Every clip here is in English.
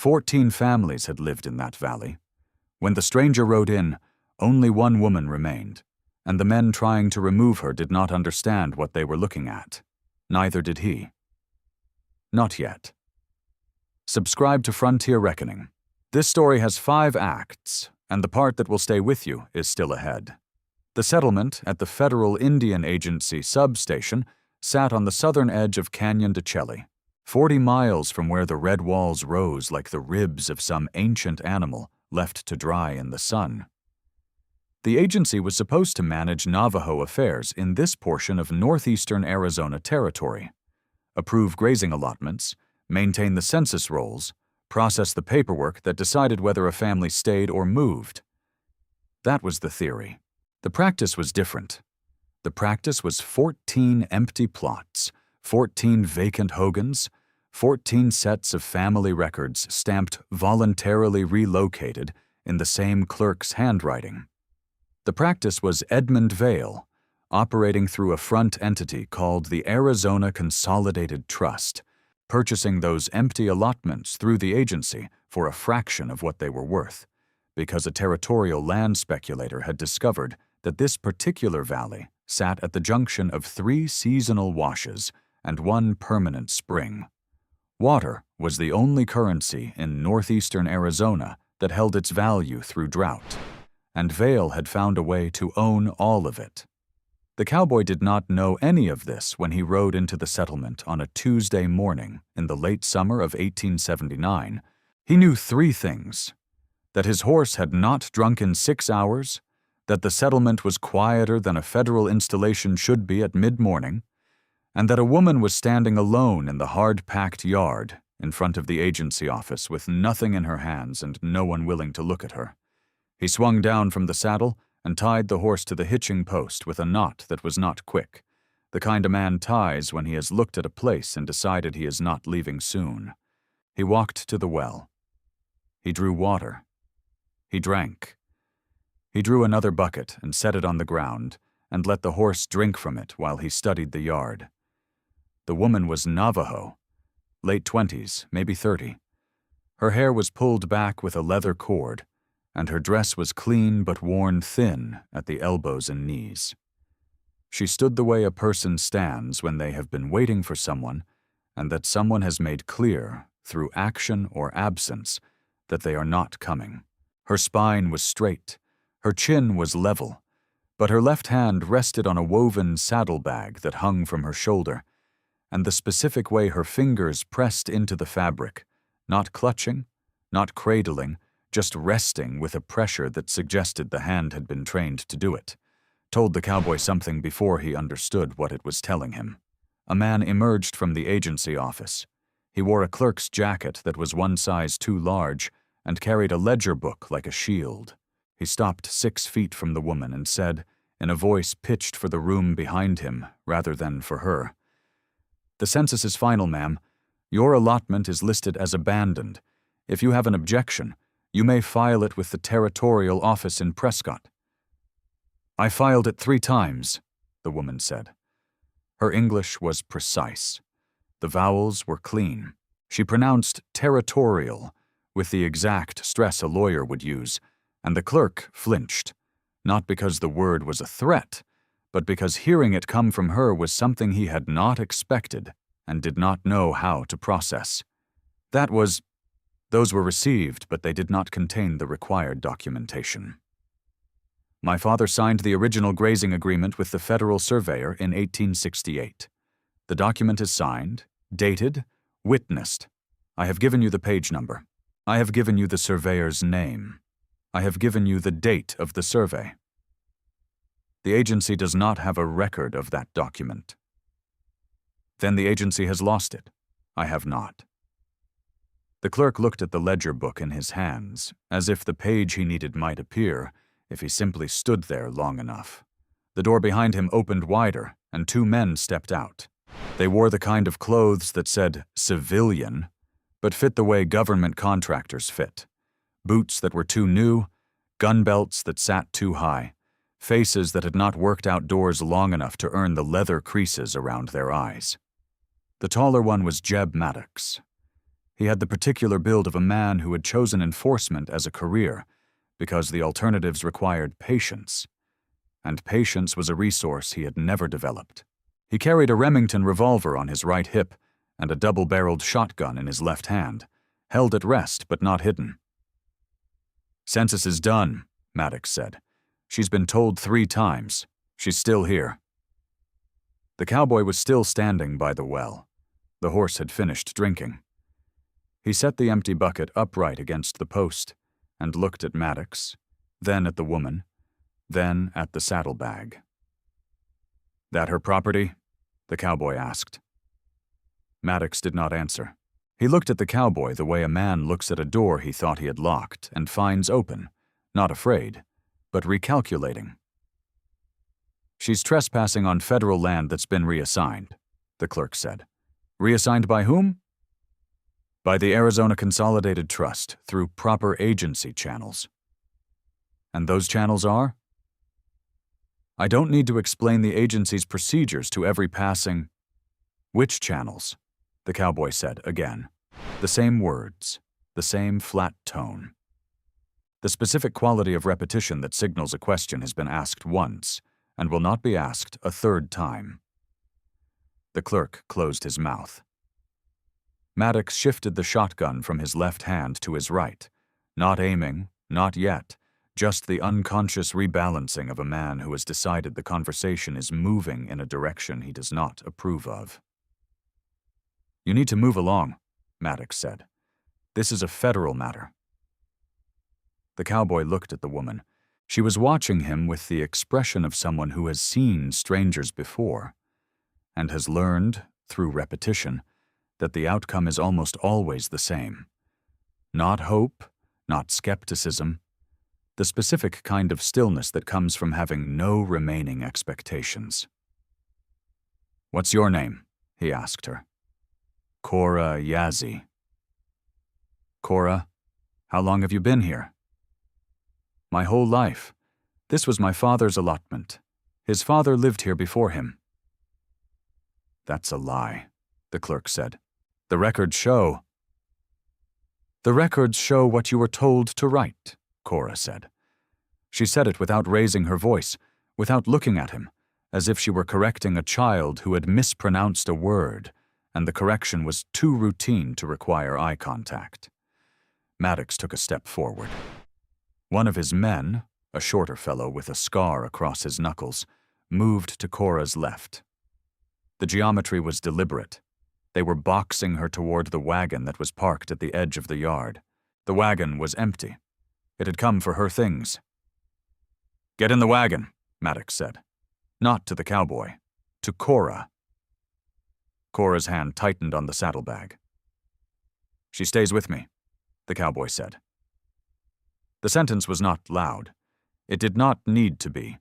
14 families had lived in that valley. When the stranger rode in, only one woman remained, and the men trying to remove her did not understand what they were looking at. Neither did he. Not yet. Subscribe to Frontier Reckoning. This story has 5 acts, and the part that will stay with you is still ahead. The settlement at the Federal Indian Agency substation sat on the southern edge of Canyon de Chelly, 40 miles from where the red walls rose like the ribs of some ancient animal left to dry in the sun. The agency was supposed to manage Navajo affairs in this portion of northeastern Arizona territory, approve grazing allotments, maintain the census rolls, process the paperwork that decided whether a family stayed or moved. That was the theory. The practice was different. The practice was 14 empty plots, 14 vacant hogans, 14 sets of family records stamped voluntarily relocated in the same clerk's handwriting. The practice was Edmund Vail, operating through a front entity called the Arizona Consolidated Trust, purchasing those empty allotments through the agency for a fraction of what they were worth, because a territorial land speculator had discovered that this particular valley sat at the junction of 3 seasonal washes and 1 permanent spring. Water was the only currency in northeastern Arizona that held its value through drought, and Vail had found a way to own all of it. The cowboy did not know any of this when he rode into the settlement on a Tuesday morning in the late summer of 1879. He knew 3 things: that his horse had not drunk in 6 hours, that the settlement was quieter than a federal installation should be at mid-morning, and that a woman was standing alone in the hard-packed yard in front of the agency office with nothing in her hands and no one willing to look at her. He swung down from the saddle and tied the horse to the hitching post with a knot that was not quick, the kind a man ties when he has looked at a place and decided he is not leaving soon. He walked to the well. He drew water. He drank. He drew another bucket and set it on the ground and let the horse drink from it while he studied the yard. The woman was Navajo, late 20s, maybe 30. Her hair was pulled back with a leather cord, and her dress was clean but worn thin at the elbows and knees. She stood the way a person stands when they have been waiting for someone, and that someone has made clear, through action or absence, that they are not coming. Her spine was straight, her chin was level, but her left hand rested on a woven saddlebag that hung from her shoulder, and the specific way her fingers pressed into the fabric, not clutching, not cradling, just resting with a pressure that suggested the hand had been trained to do it, told the cowboy something before he understood what it was telling him. A man emerged from the agency office. He wore a clerk's jacket that was 1 size too large and carried a ledger book like a shield. He stopped 6 feet from the woman and said, in a voice pitched for the room behind him rather than for her, "The census is final, ma'am. Your allotment is listed as abandoned. If you have an objection, you may file it with the territorial office in Prescott." "I filed it 3 times, the woman said. Her English was precise. The vowels were clean. She pronounced territorial with the exact stress a lawyer would use, and the clerk flinched, not because the word was a threat, but because hearing it come from her was something he had not expected and did not know how to process. Those were received, but they did not contain the required documentation. My father signed the original grazing agreement with the federal surveyor in 1868. The document is signed, dated, witnessed. I have given you the page number. I have given you the surveyor's name. I have given you the date of the survey. The agency does not have a record of that document. Then the agency has lost it. I have not. The clerk looked at the ledger book in his hands, as if the page he needed might appear if he simply stood there long enough. The door behind him opened wider, and 2 men stepped out. They wore the kind of clothes that said civilian, but fit the way government contractors fit. Boots that were too new, gun belts that sat too high, faces that had not worked outdoors long enough to earn the leather creases around their eyes. The taller one was Jeb Maddox. He had the particular build of a man who had chosen enforcement as a career because the alternatives required patience, and patience was a resource he had never developed. He carried a Remington revolver on his right hip and a double-barreled shotgun in his left hand, held at rest but not hidden. "Census is done," Maddox said. "She's been told 3 times. She's still here." The cowboy was still standing by the well. The horse had finished drinking. He set the empty bucket upright against the post and looked at Maddox, then at the woman, then at the saddlebag. "That her property?" the cowboy asked. Maddox did not answer. He looked at the cowboy the way a man looks at a door he thought he had locked and finds open, not afraid, but recalculating. "She's trespassing on federal land that's been reassigned," the clerk said. "Reassigned by whom?" "By the Arizona Consolidated Trust, through proper agency channels." "And those channels are?" "I don't need to explain the agency's procedures to every passing—" "Which channels?" the cowboy said again. The same words, the same flat tone. The specific quality of repetition that signals a question has been asked once and will not be asked a 3rd time. The clerk closed his mouth. Maddox shifted the shotgun from his left hand to his right, not aiming, not yet, just the unconscious rebalancing of a man who has decided the conversation is moving in a direction he does not approve of. "You need to move along," Maddox said. "This is a federal matter." The cowboy looked at the woman. She was watching him with the expression of someone who has seen strangers before and has learned, through repetition, that the outcome is almost always the same. Not hope, not skepticism, the specific kind of stillness that comes from having no remaining expectations. "What's your name?" he asked her. "Cora Yazzie." "Cora, how long have you been here?" "My whole life. This was my father's allotment. His father lived here before him." "That's a lie," the clerk said. "The records show—" "The records show what you were told to write," Cora said. She said it without raising her voice, without looking at him, as if she were correcting a child who had mispronounced a word, and the correction was too routine to require eye contact. Maddox took a step forward. One of his men, a shorter fellow with a scar across his knuckles, moved to Cora's left. The geometry was deliberate. They were boxing her toward the wagon that was parked at the edge of the yard. The wagon was empty. It had come for her things. "Get in the wagon," Maddox said. Not to the cowboy, to Cora. Cora's hand tightened on the saddlebag. "She stays with me," the cowboy said. The sentence was not loud. It did not need to be.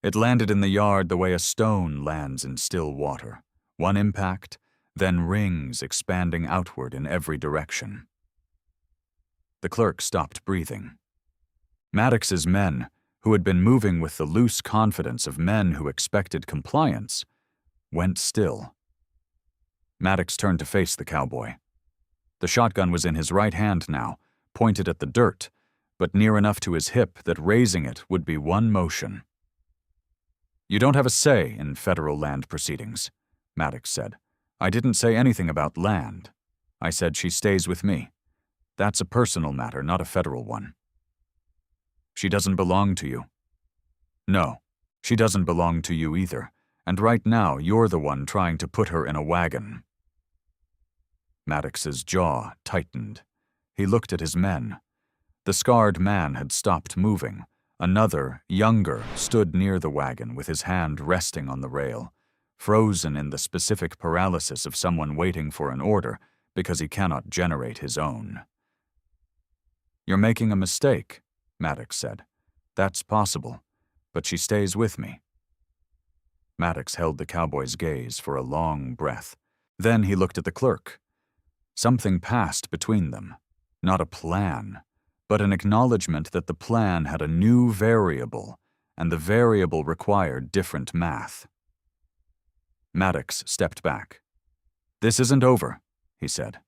It landed in the yard the way a stone lands in still water. One impact, then rings expanding outward in every direction. The clerk stopped breathing. Maddox's men, who had been moving with the loose confidence of men who expected compliance, went still. Maddox turned to face the cowboy. The shotgun was in his right hand now, pointed at the dirt, but near enough to his hip that raising it would be one motion. "You don't have a say in federal land proceedings," Maddox said. "I didn't say anything about land. I said she stays with me. That's a personal matter, not a federal one." "She doesn't belong to you." "No, she doesn't belong to you either, and right now you're the one trying to put her in a wagon." Maddox's jaw tightened. He looked at his men. The scarred man had stopped moving. Another, younger, stood near the wagon with his hand resting on the rail, frozen in the specific paralysis of someone waiting for an order because he cannot generate his own. "You're making a mistake," Maddox said. "That's possible, but she stays with me." Maddox held the cowboy's gaze for a long breath. Then he looked at the clerk. Something passed between them. Not a plan, but an acknowledgement that the plan had a new variable, and the variable required different math. Maddox stepped back. "This isn't over," he said.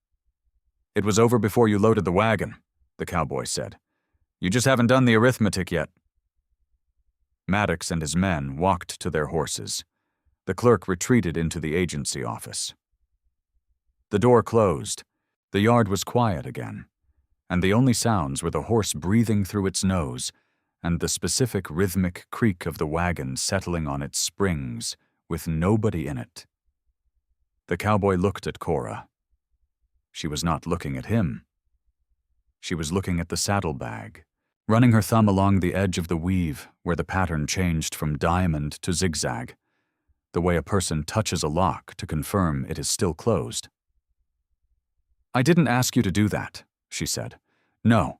"It was over before you loaded the wagon," the cowboy said. "You just haven't done the arithmetic yet." Maddox and his men walked to their horses. The clerk retreated into the agency office. The door closed. The yard was quiet again, and the only sounds were the horse breathing through its nose and the specific rhythmic creak of the wagon settling on its springs with nobody in it. The cowboy looked at Cora. She was not looking at him. She was looking at the saddlebag, running her thumb along the edge of the weave where the pattern changed from diamond to zigzag, the way a person touches a lock to confirm it is still closed. "I didn't ask you to do that," she said. "No.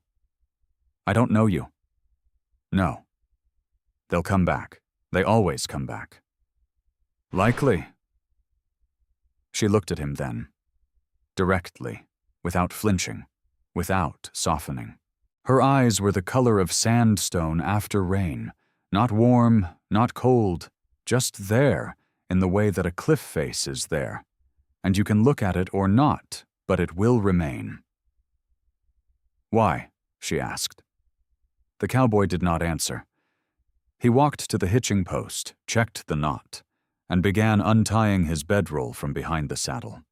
I don't know you. No. They'll come back. They always come back." "Likely." She looked at him then, directly, without flinching, without softening. Her eyes were the color of sandstone after rain, not warm, not cold, just there in the way that a cliff face is there, and you can look at it or not, but it will remain. "Why?" she asked. The cowboy did not answer. He walked to the hitching post, checked the knot, and began untying his bedroll from behind the saddle.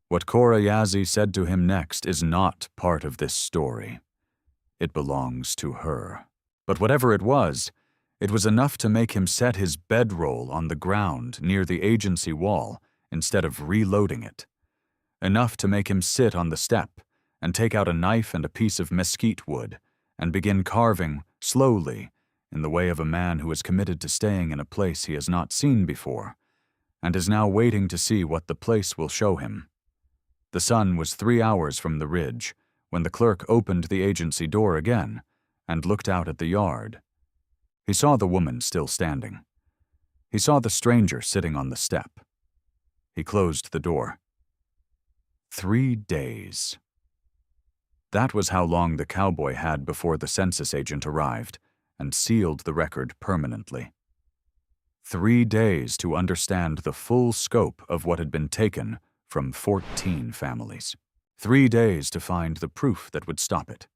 What Cora Yazzie said to him next is not part of this story. It belongs to her. But whatever it was enough to make him set his bedroll on the ground near the agency wall instead of reloading it. Enough to make him sit on the step and take out a knife and a piece of mesquite wood and begin carving, slowly, in the way of a man who is committed to staying in a place he has not seen before, and is now waiting to see what the place will show him. The sun was 3 hours from the ridge when the clerk opened the agency door again and looked out at the yard. He saw the woman still standing. He saw the stranger sitting on the step. He closed the door. 3 days. That was how long the cowboy had before the census agent arrived and sealed the record permanently. 3 days to understand the full scope of what had been taken from 14 families. 3 days to find the proof that would stop it.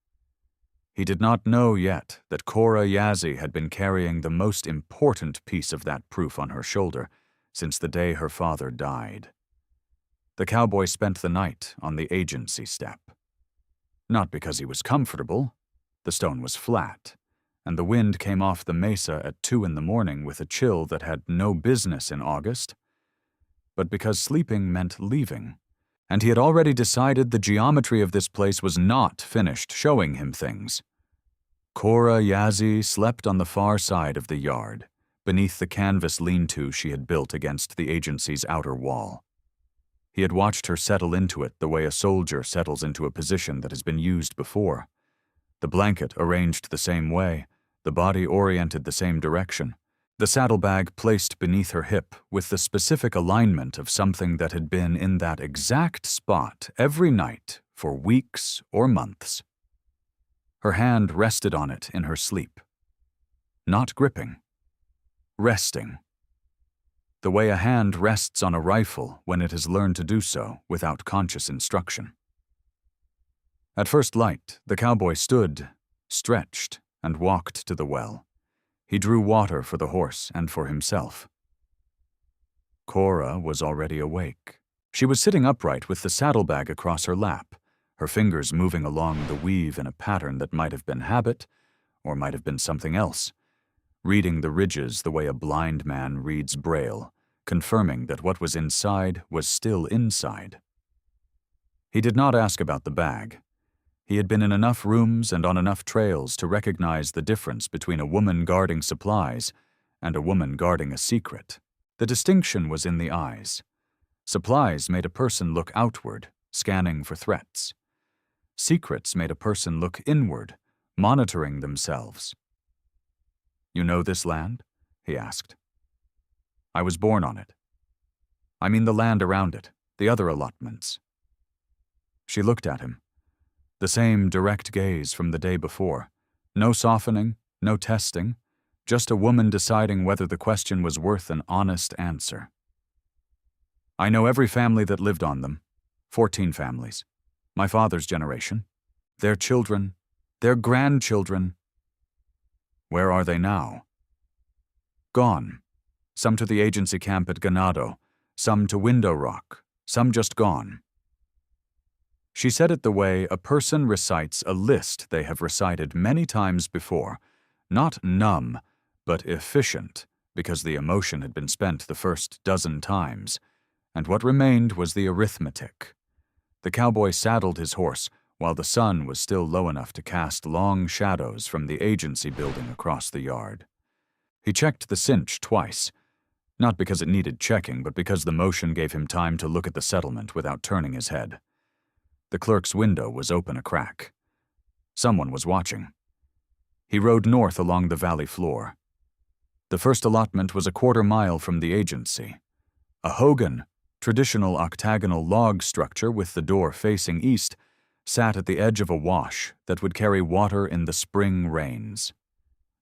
He did not know yet that Cora Yazzie had been carrying the most important piece of that proof on her shoulder since the day her father died. The cowboy spent the night on the agency step. Not because he was comfortable. The stone was flat, and the wind came off the mesa at 2 in the morning with a chill that had no business in August, but because sleeping meant leaving, and he had already decided the geometry of this place was not finished showing him things. Cora Yazzie slept on the far side of the yard, beneath the canvas lean-to she had built against the agency's outer wall. He had watched her settle into it the way a soldier settles into a position that has been used before. The blanket arranged the same way, the body oriented the same direction, the saddlebag placed beneath her hip with the specific alignment of something that had been in that exact spot every night for weeks or months. Her hand rested on it in her sleep. Not gripping. Resting. The way a hand rests on a rifle when it has learned to do so without conscious instruction. At first light, the cowboy stood, stretched, and walked to the well. He drew water for the horse and for himself. Cora was already awake. She was sitting upright with the saddlebag across her lap, her fingers moving along the weave in a pattern that might have been habit or might have been something else, reading the ridges the way a blind man reads Braille, confirming that what was inside was still inside. He did not ask about the bag. He had been in enough rooms and on enough trails to recognize the difference between a woman guarding supplies and a woman guarding a secret. The distinction was in the eyes. Supplies made a person look outward, scanning for threats. Secrets made a person look inward, monitoring themselves. "You know this land?" he asked. "I was born on it. I mean the land around it, the other allotments." She looked at him. The same direct gaze from the day before. No softening, no testing, just a woman deciding whether the question was worth an honest answer. "I know every family that lived on them. 14 families. My father's generation. Their children. Their grandchildren. Where are they now? Gone. Some to the agency camp at Ganado, some to Window Rock, some just gone. She said it the way a person recites a list they have recited many times before, not numb, but efficient, because the emotion had been spent the first dozen times, and what remained was the arithmetic. The cowboy saddled his horse while the sun was still low enough to cast long shadows from the agency building across the yard. He checked the cinch twice, not because it needed checking, but because the motion gave him time to look at the settlement without turning his head. The clerk's window was open a crack. Someone was watching. He rode north along the valley floor. The first allotment was a quarter-mile from the agency. A hogan, traditional octagonal log structure with the door facing east, sat at the edge of a wash that would carry water in the spring rains.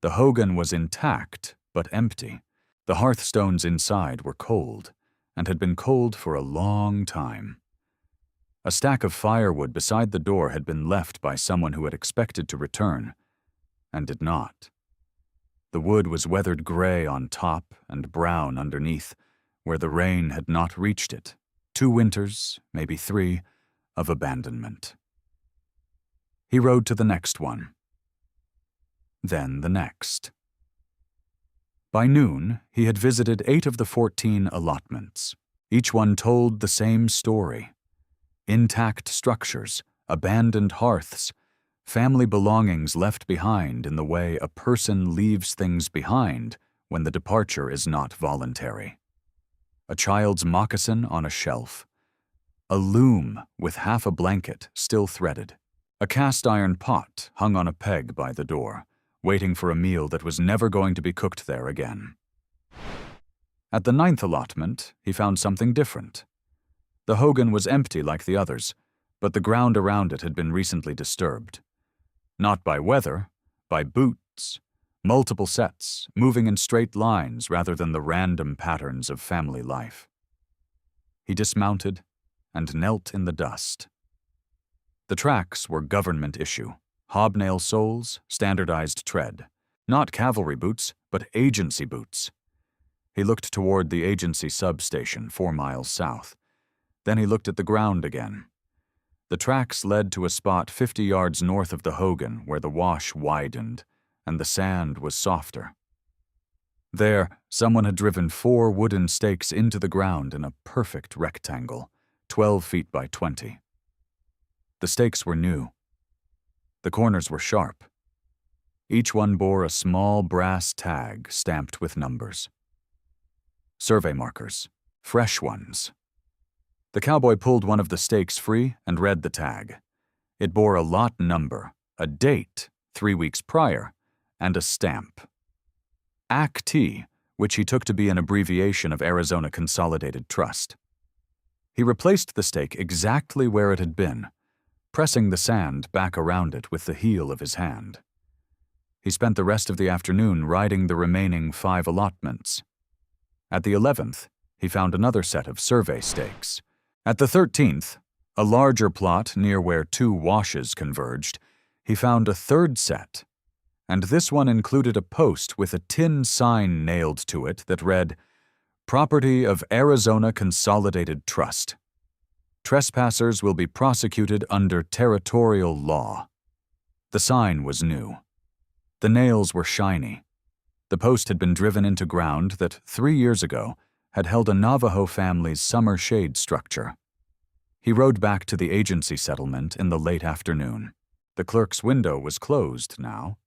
The hogan was intact, but empty. The hearthstones inside were cold, and had been cold for a long time. A stack of firewood beside the door had been left by someone who had expected to return, and did not. The wood was weathered gray on top and brown underneath, where the rain had not reached it. 2 winters, maybe 3, of abandonment. He rode to the next one. Then the next. By noon, he had visited 8 of the 14 allotments. Each one told the same story. Intact structures, abandoned hearths, family belongings left behind in the way a person leaves things behind when the departure is not voluntary. A child's moccasin on a shelf. A loom with half a blanket still threaded. A cast-iron pot hung on a peg by the door, waiting for a meal that was never going to be cooked there again. At the 9th allotment, he found something different. The hogan was empty like the others, but the ground around it had been recently disturbed. Not by weather, by boots, multiple sets, moving in straight lines rather than the random patterns of family life. He dismounted and knelt in the dust. The tracks were government issue, hobnail soles, standardized tread. Not cavalry boots, but agency boots. He looked toward the agency substation 4 miles south. Then he looked at the ground again. The tracks led to a spot 50 yards north of the hogan where the wash widened, and the sand was softer. There, someone had driven 4 wooden stakes into the ground in a perfect rectangle, 12 feet by 20. The stakes were new. The corners were sharp. Each one bore a small brass tag stamped with numbers. Survey markers, fresh ones. The cowboy pulled one of the stakes free and read the tag. It bore a lot number, a date, 3 weeks prior, and a stamp. AC-T, which he took to be an abbreviation of Arizona Consolidated Trust. He replaced the stake exactly where it had been, pressing the sand back around it with the heel of his hand. He spent the rest of the afternoon riding the remaining 5 allotments. At the 11th, he found another set of survey stakes. At the 13th, a larger plot near where 2 washes converged, he found a 3rd set, and this one included a post with a tin sign nailed to it that read, "Property of Arizona Consolidated Trust. Trespassers will be prosecuted under territorial law." The sign was new. The nails were shiny. The post had been driven into ground that 3 years ago had held a Navajo family's summer shade structure. He rode back to the agency settlement in the late afternoon. The clerk's window was closed now.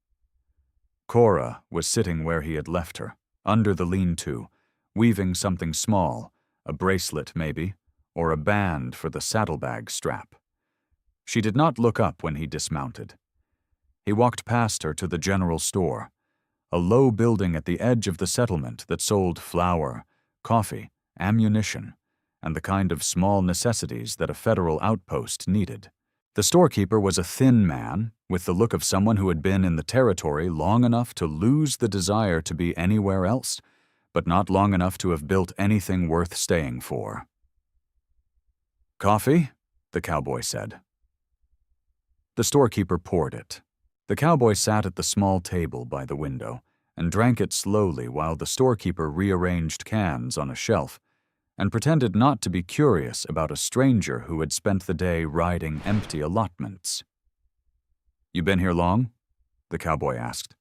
Cora was sitting where he had left her, under the lean-to, weaving something small, a bracelet maybe, or a band for the saddlebag strap. She did not look up when he dismounted. He walked past her to the general store, a low building at the edge of the settlement that sold flour, coffee, ammunition, and the kind of small necessities that a federal outpost needed. The storekeeper was a thin man, with the look of someone who had been in the territory long enough to lose the desire to be anywhere else, but not long enough to have built anything worth staying for. "Coffee?" the cowboy said. The storekeeper poured it. The cowboy sat at the small table by the window and drank it slowly while the storekeeper rearranged cans on a shelf and pretended not to be curious about a stranger who had spent the day riding empty allotments. "You been here long?" the cowboy asked.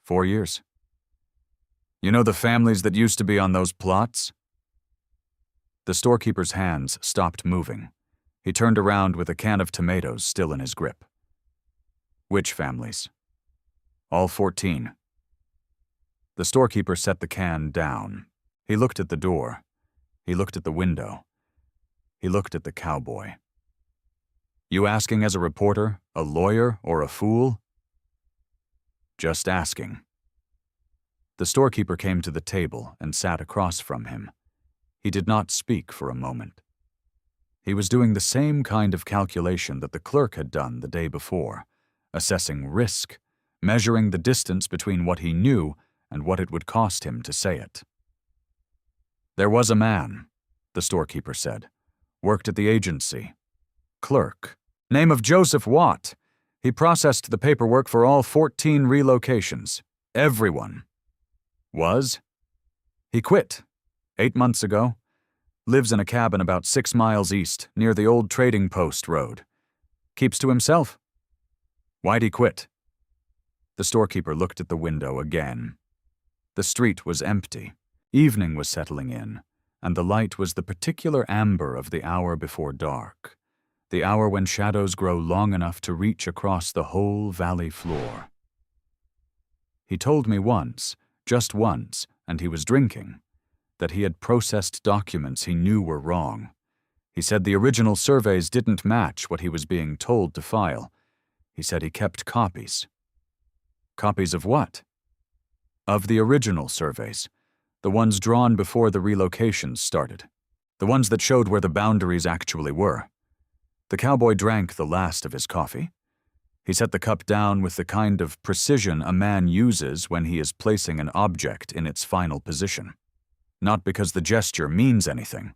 4 years. "You know the families that used to be on those plots?" The storekeeper's hands stopped moving. He turned around with a can of tomatoes still in his grip. "Which families?" "All 14. The storekeeper set the can down. He looked at the door. He looked at the window. He looked at the cowboy. "You asking as a reporter, a lawyer, or a fool?" "Just asking." The storekeeper came to the table and sat across from him. He did not speak for a moment. He was doing the same kind of calculation that the clerk had done the day before, assessing risk, measuring the distance between what he knew and what it would cost him to say it. "There was a man," the storekeeper said, "worked at the agency. Clerk. Name of Joseph Watt. He processed the paperwork for all 14 relocations. Everyone. Was? He quit 8 months ago. Lives in a cabin about 6 miles east, near the old trading post road. Keeps to himself." "Why'd he quit?" The storekeeper looked at the window again. The street was empty. Evening was settling in, and the light was the particular amber of the hour before dark, the hour when shadows grow long enough to reach across the whole valley floor. "He told me once, just once, and he was drinking, that he had processed documents he knew were wrong. He said the original surveys didn't match what he was being told to file. He said he kept copies." "Copies of what?" "Of the original surveys, the ones drawn before the relocations started, the ones that showed where the boundaries actually were." The cowboy drank the last of his coffee. He set the cup down with the kind of precision a man uses when he is placing an object in its final position. Not because the gesture means anything,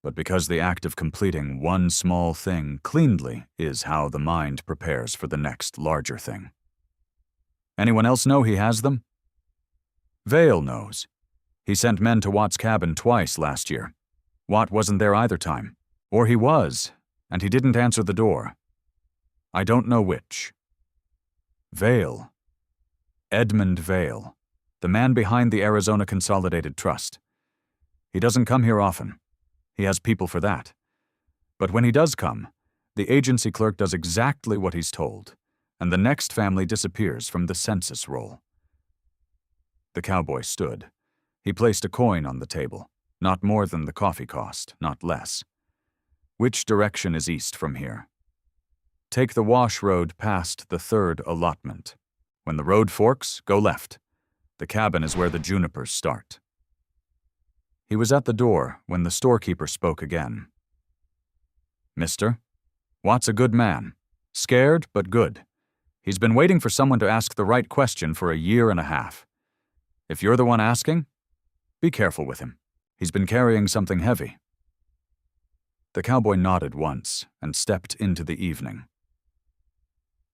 but because the act of completing one small thing cleanly is how the mind prepares for the next larger thing. "Anyone else know he has them?" "Vail knows. He sent men to Watt's cabin twice last year. Watt wasn't there either time. Or he was, and he didn't answer the door. I don't know which." "Vail. Edmund Vail, the man behind the Arizona Consolidated Trust. He doesn't come here often. He has people for that. But when he does come, the agency clerk does exactly what he's told, and the next family disappears from the census roll." The cowboy stood. He placed a coin on the table, not more than the coffee cost, not less. "Which direction is east from here?" "Take the wash road past the 3rd allotment. When the road forks, go left. The cabin is where the junipers start." He was at the door when the storekeeper spoke again. "Mister, Watt's a good man. Scared, but good. He's been waiting for someone to ask the right question for 1.5 years. If you're the one asking, be careful with him. He's been carrying something heavy." The cowboy nodded once and stepped into the evening.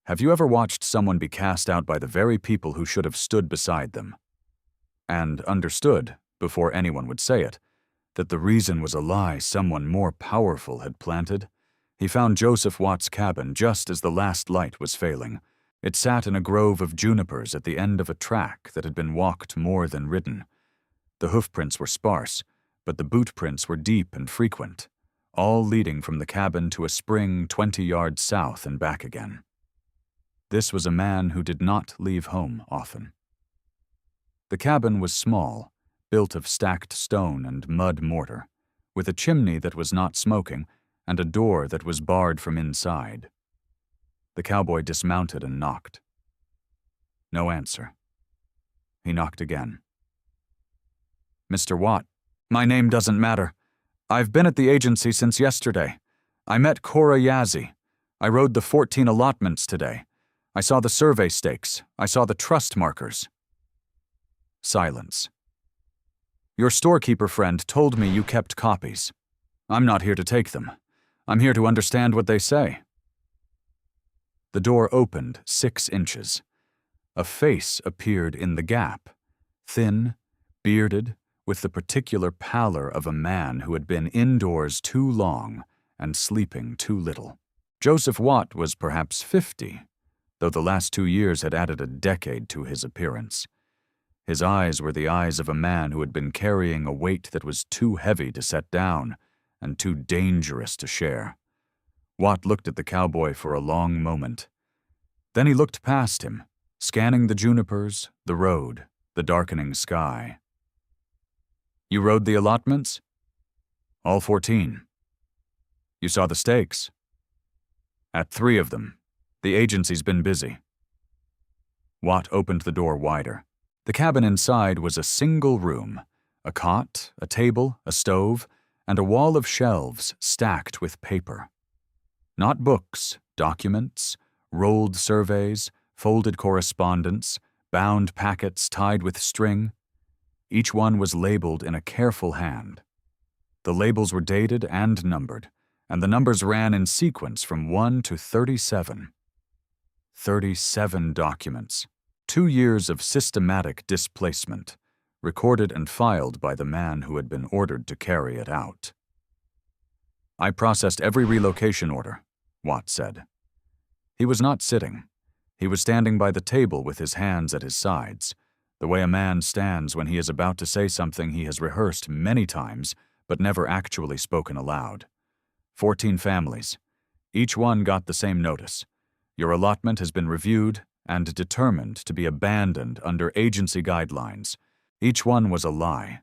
Have you ever watched someone be cast out by the very people who should have stood beside them? And understood, before anyone would say it, that the reason was a lie someone more powerful had planted? He found Joseph Watt's cabin just as the last light was failing. It sat in a grove of junipers at the end of a track that had been walked more than ridden. The hoofprints were sparse, but the bootprints were deep and frequent, all leading from the cabin to a spring 20 yards south and back again. This was a man who did not leave home often. The cabin was small, built of stacked stone and mud mortar, with a chimney that was not smoking and a door that was barred from inside. The cowboy dismounted and knocked. No answer. He knocked again. "Mr. Watt, my name doesn't matter. I've been at the agency since yesterday. I met Cora Yazzie. I rode the 14 allotments today. I saw the survey stakes. I saw the trust markers." Silence. "Your storekeeper friend told me you kept copies. I'm not here to take them. I'm here to understand what they say." The door opened 6 inches. A face appeared in the gap, thin, bearded, with the particular pallor of a man who had been indoors too long and sleeping too little. Joseph Watt was perhaps 50, though the last 2 years had added a decade to his appearance. His eyes were the eyes of a man who had been carrying a weight that was too heavy to set down and too dangerous to share. Watt looked at the cowboy for a long moment. Then he looked past him, scanning the junipers, the road, the darkening sky. "You rode the allotments?" "All 14. "You saw the stakes?" "At 3 of them. The agency's been busy." Watt opened the door wider. The cabin inside was a single room, a cot, a table, a stove, and a wall of shelves stacked with paper. Not books, documents, rolled surveys, folded correspondence, bound packets tied with string. Each one was labeled in a careful hand. The labels were dated and numbered, and the numbers ran in sequence from 1 to 37. 37 documents. 2 years of systematic displacement, recorded and filed by the man who had been ordered to carry it out. "I processed every relocation order," Watt said. He was not sitting. He was standing by the table with his hands at his sides, the way a man stands when he is about to say something he has rehearsed many times but never actually spoken aloud. 14 families. Each one got the same notice. Your allotment has been reviewed and determined to be abandoned under agency guidelines. Each one was a lie.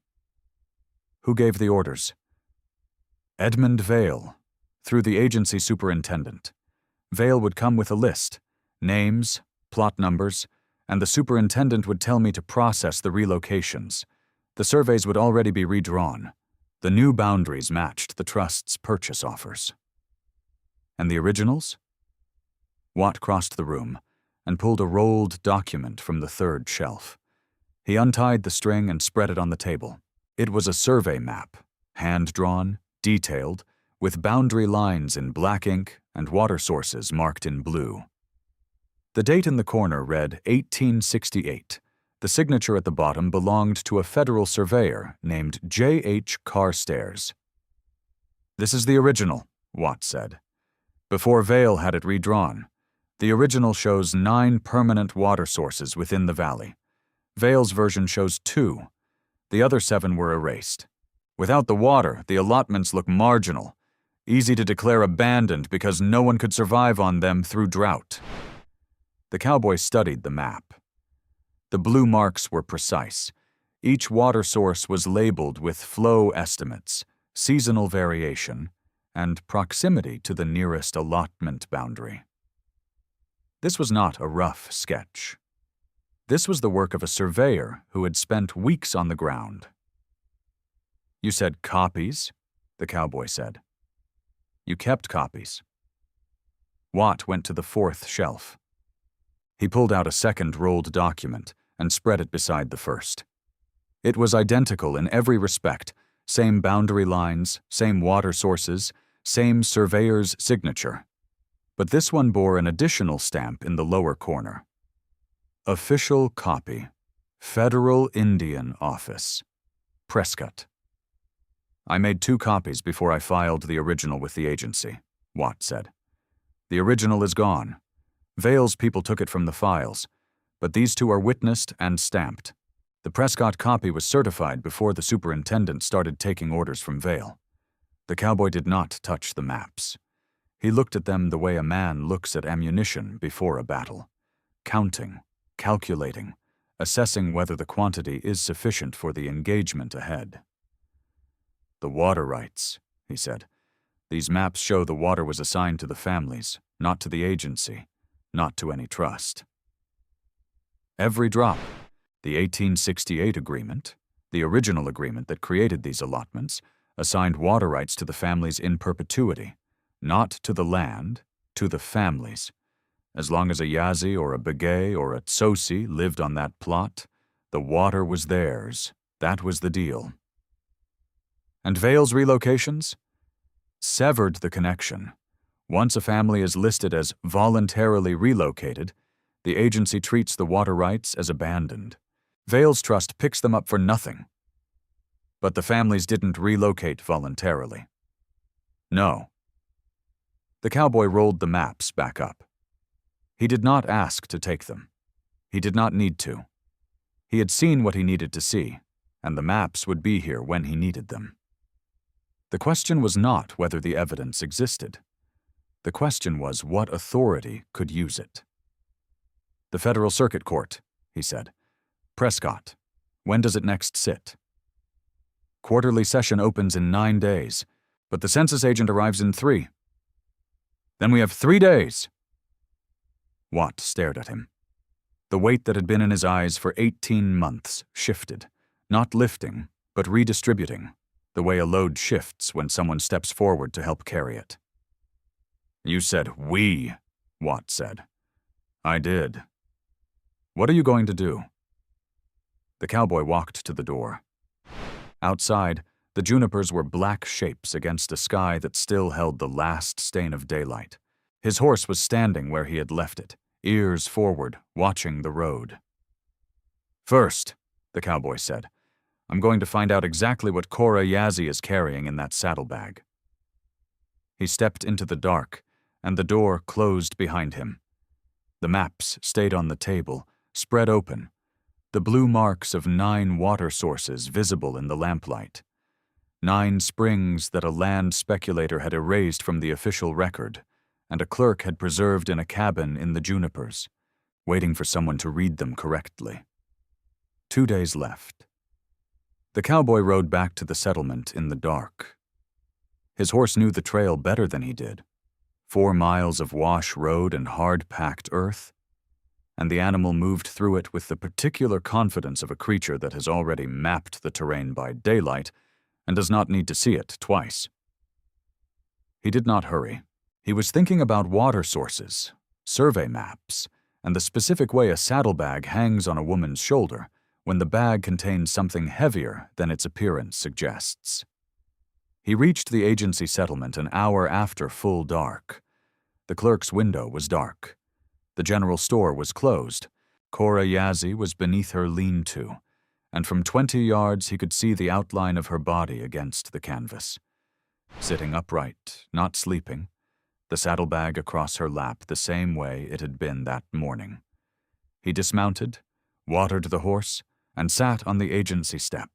Who gave the orders? Edmund Vail, through the agency superintendent. Vail would come with a list, names, plot numbers, and the superintendent would tell me to process the relocations. The surveys would already be redrawn. The new boundaries matched the trust's purchase offers. And the originals? Watt crossed the room and pulled a rolled document from the 3rd shelf. He untied the string and spread it on the table. It was a survey map, hand-drawn, detailed, with boundary lines in black ink and water sources marked in blue. The date in the corner read 1868. The signature at the bottom belonged to a federal surveyor named J.H. Carstairs. "This is the original," Watt said. "Before Vail had it redrawn. The original shows 9 permanent water sources within the valley. Vail's version shows 2. The other 7 were erased. Without the water, the allotments look marginal, easy to declare abandoned because no one could survive on them through drought." The cowboy studied the map. The blue marks were precise. Each water source was labeled with flow estimates, seasonal variation, and proximity to the nearest allotment boundary. This was not a rough sketch. This was the work of a surveyor who had spent weeks on the ground. "You said copies?" the cowboy said. "You kept copies." Watt went to the 4th shelf. He pulled out a second rolled document and spread it beside the first. It was identical in every respect, same boundary lines, same water sources, same surveyor's signature. But this one bore an additional stamp in the lower corner. "Official copy. Federal Indian Office. Prescott." "I made 2 copies before I filed the original with the agency," Watt said. "The original is gone. Vail's people took it from the files, but these 2 are witnessed and stamped. The Prescott copy was certified before the superintendent started taking orders from Vail." The cowboy did not touch the maps. He looked at them the way a man looks at ammunition before a battle, counting, calculating, assessing whether the quantity is sufficient for the engagement ahead. "The water rights," he said. "These maps show the water was assigned to the families, not to the agency, not to any trust." Every drop. The 1868 agreement, the original agreement that created these allotments, assigned water rights to the families in perpetuity, not to the land, to the families. As long as a Yazzie or a Begay or a Tsosi lived on that plot, the water was theirs. That was the deal. And Vail's relocations? Severed the connection. Once a family is listed as voluntarily relocated, the agency treats the water rights as abandoned. Vail's trust picks them up for nothing. But the families didn't relocate voluntarily. No. The cowboy rolled the maps back up. He did not ask to take them. He did not need to. He had seen what he needed to see, and the maps would be here when he needed them. The question was not whether the evidence existed. The question was what authority could use it. "The Federal Circuit Court," he said. "Prescott, when does it next sit?" "Quarterly session opens in 9 days, but the census agent arrives in 3. "Then we have 3 days." Watt stared at him. The weight that had been in his eyes for 18 months shifted, not lifting, but redistributing, the way a load shifts when someone steps forward to help carry it. "You said we," Watt said. "I did. What are you going to do?" The cowboy walked to the door. Outside, the junipers were black shapes against a sky that still held the last stain of daylight. His horse was standing where he had left it, ears forward, watching the road. "First," the cowboy said, "I'm going to find out exactly what Cora Yazzie is carrying in that saddlebag." He stepped into the dark, and the door closed behind him. The maps stayed on the table, spread open, the blue marks of 9 water sources visible in the lamplight. 9 springs that a land speculator had erased from the official record, and a clerk had preserved in a cabin in the junipers, waiting for someone to read them correctly. 2 days left. The cowboy rode back to the settlement in the dark. His horse knew the trail better than he did. 4 miles of wash road and hard-packed earth, and the animal moved through it with the particular confidence of a creature that has already mapped the terrain by daylight and does not need to see it twice. He did not hurry. He was thinking about water sources, survey maps, and the specific way a saddlebag hangs on a woman's shoulder when the bag contains something heavier than its appearance suggests. He reached the agency settlement an hour after full dark. The clerk's window was dark. The general store was closed. Cora Yazzie was beneath her lean-to, and from 20 yards he could see the outline of her body against the canvas. Sitting upright, not sleeping, the saddlebag across her lap the same way it had been that morning. He dismounted, watered the horse, and sat on the agency step.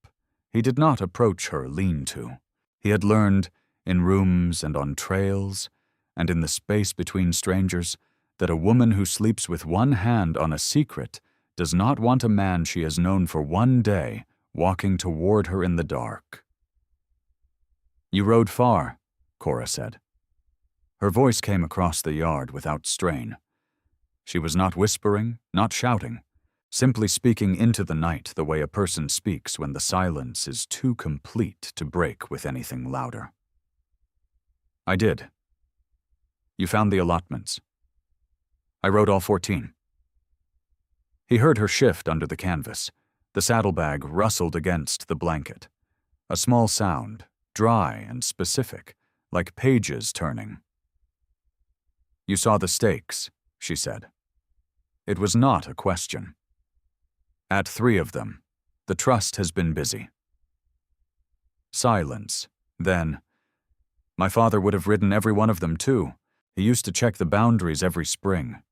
He did not approach her lean-to. He had learned, in rooms and on trails, and in the space between strangers, that a woman who sleeps with one hand on a secret does not want a man she has known for 1 day walking toward her in the dark. "You rode far," Cora said. Her voice came across the yard without strain. She was not whispering, not shouting, simply speaking into the night the way a person speaks when the silence is too complete to break with anything louder. "I did." "You found the allotments?" "I rode all 14. He heard her shift under the canvas. The saddlebag rustled against the blanket. A small sound, dry and specific, like pages turning. "You saw the stakes," she said. It was not a question. "At 3 of them. The trust has been busy." Silence. Then, "My father would have ridden every one of them, too. He used to check the boundaries every spring.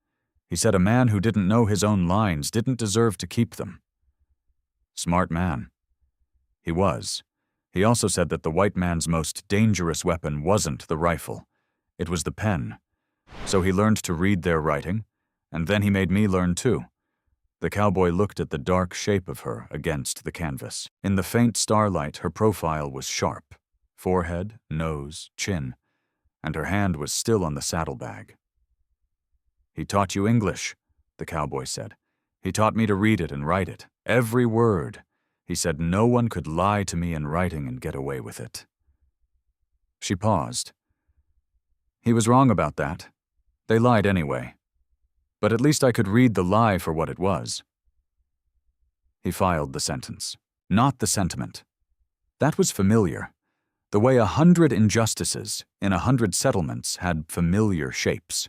He said a man who didn't know his own lines didn't deserve to keep them." Smart man. He was. He also said that the white man's most dangerous weapon wasn't the rifle. It was the pen. So he learned to read their writing, and then he made me learn too. The cowboy looked at the dark shape of her against the canvas. In the faint starlight, her profile was sharp. Forehead, nose, chin, and her hand was still on the saddlebag. "He taught you English," the cowboy said. "He taught me to read it and write it, every word. He said no one could lie to me in writing and get away with it." She paused. "He was wrong about that. They lied anyway. But at least I could read the lie for what it was." He filed the sentence, not the sentiment. That was familiar. the way 100 injustices in 100 settlements had familiar shapes.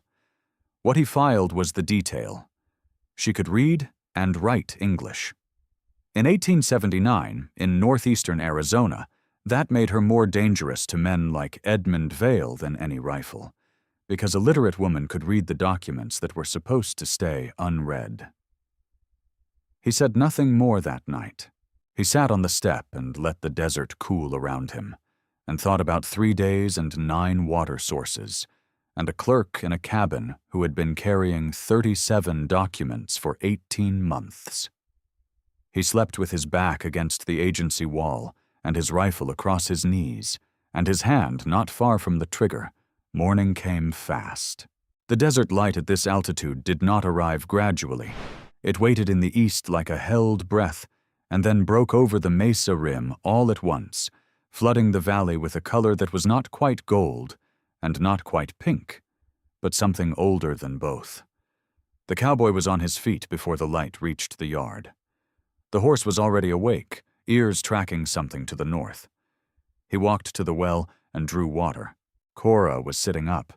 What he filed was the detail. She could read and write English. In 1879, in northeastern Arizona, that made her more dangerous to men like Edmund Vail than any rifle, because a literate woman could read the documents that were supposed to stay unread. He said nothing more that night. He sat on the step and let the desert cool around him, and thought about 3 days and 9 water sources, and a clerk in a cabin who had been carrying 37 documents for 18 months. He slept with his back against the agency wall and his rifle across his knees, and his hand not far from the trigger. Morning came fast. The desert light at this altitude did not arrive gradually. It waited in the east like a held breath, and then broke over the mesa rim all at once, flooding the valley with a color that was not quite gold and not quite pink, but something older than both. The cowboy was on his feet before the light reached the yard. The horse was already awake, ears tracking something to the north. He walked to the well and drew water. Cora was sitting up,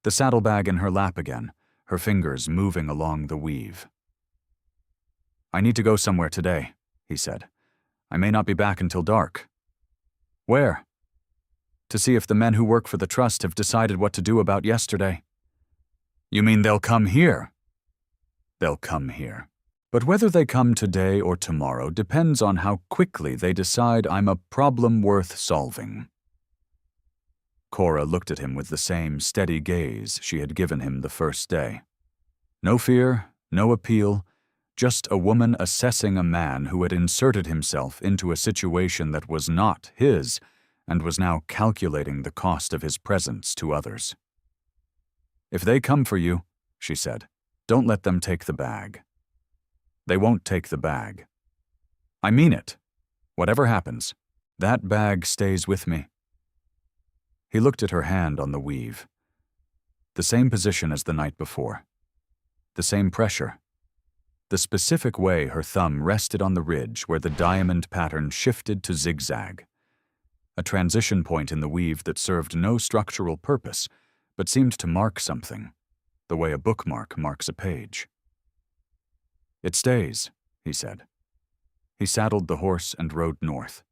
the saddlebag in her lap again, her fingers moving along the weave. "I need to go somewhere today," he said. "I may not be back until dark." "Where?" "To see if the men who work for the trust have decided what to do about yesterday." "You mean they'll come here?" "They'll come here. But whether they come today or tomorrow depends on how quickly they decide I'm a problem worth solving." Cora looked at him with the same steady gaze she had given him the first day. No fear, no appeal, just a woman assessing a man who had inserted himself into a situation that was not his and was now calculating the cost of his presence to others. "If they come for you," she said, "don't let them take the bag." "They won't take the bag." "I mean it. Whatever happens, that bag stays with me." He looked at her hand on the weave. The same position as the night before. The same pressure. The specific way her thumb rested on the ridge where the diamond pattern shifted to zigzag. A transition point in the weave that served no structural purpose, but seemed to mark something, the way a bookmark marks a page. "It stays," he said. He saddled the horse and rode north.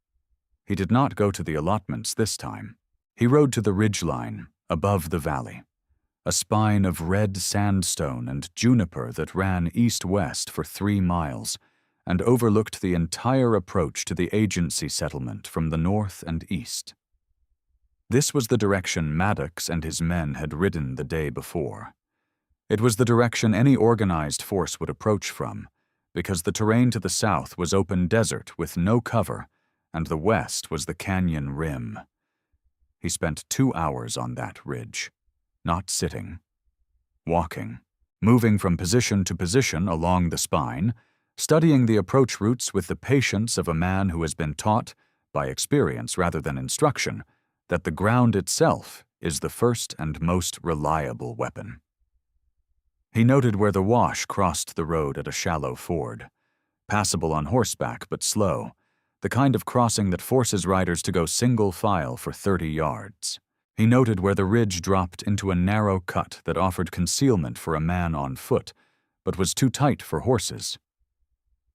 He did not go to the allotments this time. He rode to the ridgeline, above the valley, a spine of red sandstone and juniper that ran east-west for 3 miles and overlooked the entire approach to the agency settlement from the north and east. This was the direction Maddox and his men had ridden the day before. It was the direction any organized force would approach from, because the terrain to the south was open desert with no cover, and the west was the canyon rim. He spent 2 hours on that ridge, not sitting, walking, moving from position to position along the spine, studying the approach routes with the patience of a man who has been taught, by experience rather than instruction, that the ground itself is the first and most reliable weapon. He noted where the wash crossed the road at a shallow ford, passable on horseback but slow, the kind of crossing that forces riders to go single file for 30 yards. He noted where the ridge dropped into a narrow cut that offered concealment for a man on foot, but was too tight for horses.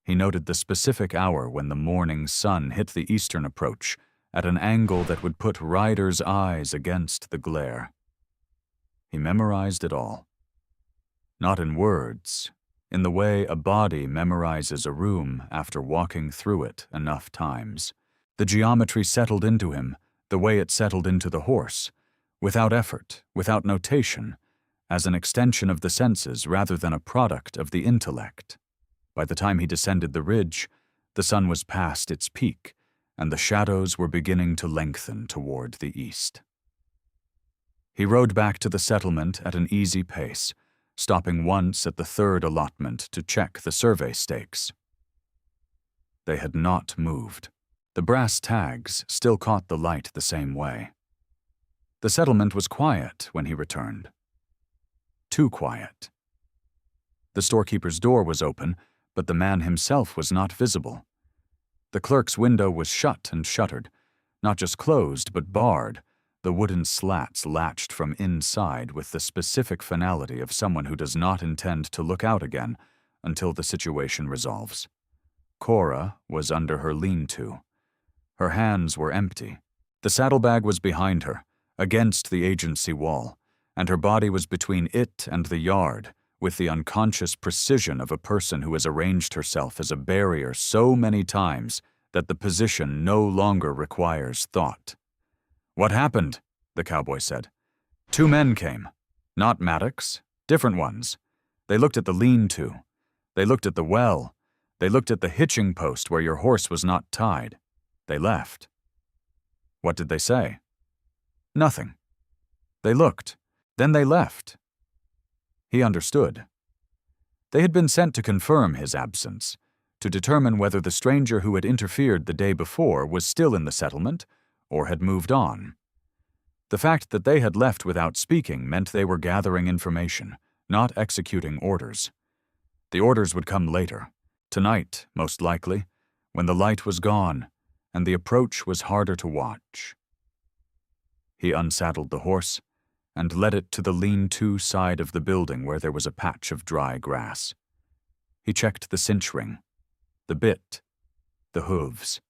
He noted the specific hour when the morning sun hit the eastern approach at an angle that would put riders' eyes against the glare. He memorized it all. Not in words, in the way a body memorizes a room after walking through it enough times. The geometry settled into him the way it settled into the horse, without effort, without notation, as an extension of the senses rather than a product of the intellect. By the time he descended the ridge, the sun was past its peak, and the shadows were beginning to lengthen toward the east. He rode back to the settlement at an easy pace, stopping once at the 3rd allotment to check the survey stakes. They had not moved. The brass tags still caught the light the same way. The settlement was quiet when he returned. Too quiet. The storekeeper's door was open, but the man himself was not visible. The clerk's window was shut and shuttered, Not just closed, but barred, the wooden slats latched from inside with the specific finality of someone who does not intend to look out again until the situation resolves. Cora was under her lean-to. Her hands were empty. The saddlebag was behind her, against the agency wall, and her body was between it and the yard, with the unconscious precision of a person who has arranged herself as a barrier so many times that the position no longer requires thought. "What happened?" the cowboy said. "Two men came. Not Maddox, different ones. They looked at the lean-to. They looked at the well. They looked at the hitching post where your horse was not tied. They left." "What did they say?" "Nothing. They looked. Then they left." He understood. They had been sent to confirm his absence, to determine whether the stranger who had interfered the day before was still in the settlement or had moved on. The fact that they had left without speaking meant they were gathering information, not executing orders. The orders would come later, tonight, most likely, when the light was gone and the approach was harder to watch. He unsaddled the horse and led it to the lean-to side of the building where there was a patch of dry grass. He checked the cinch ring, the bit, the hooves.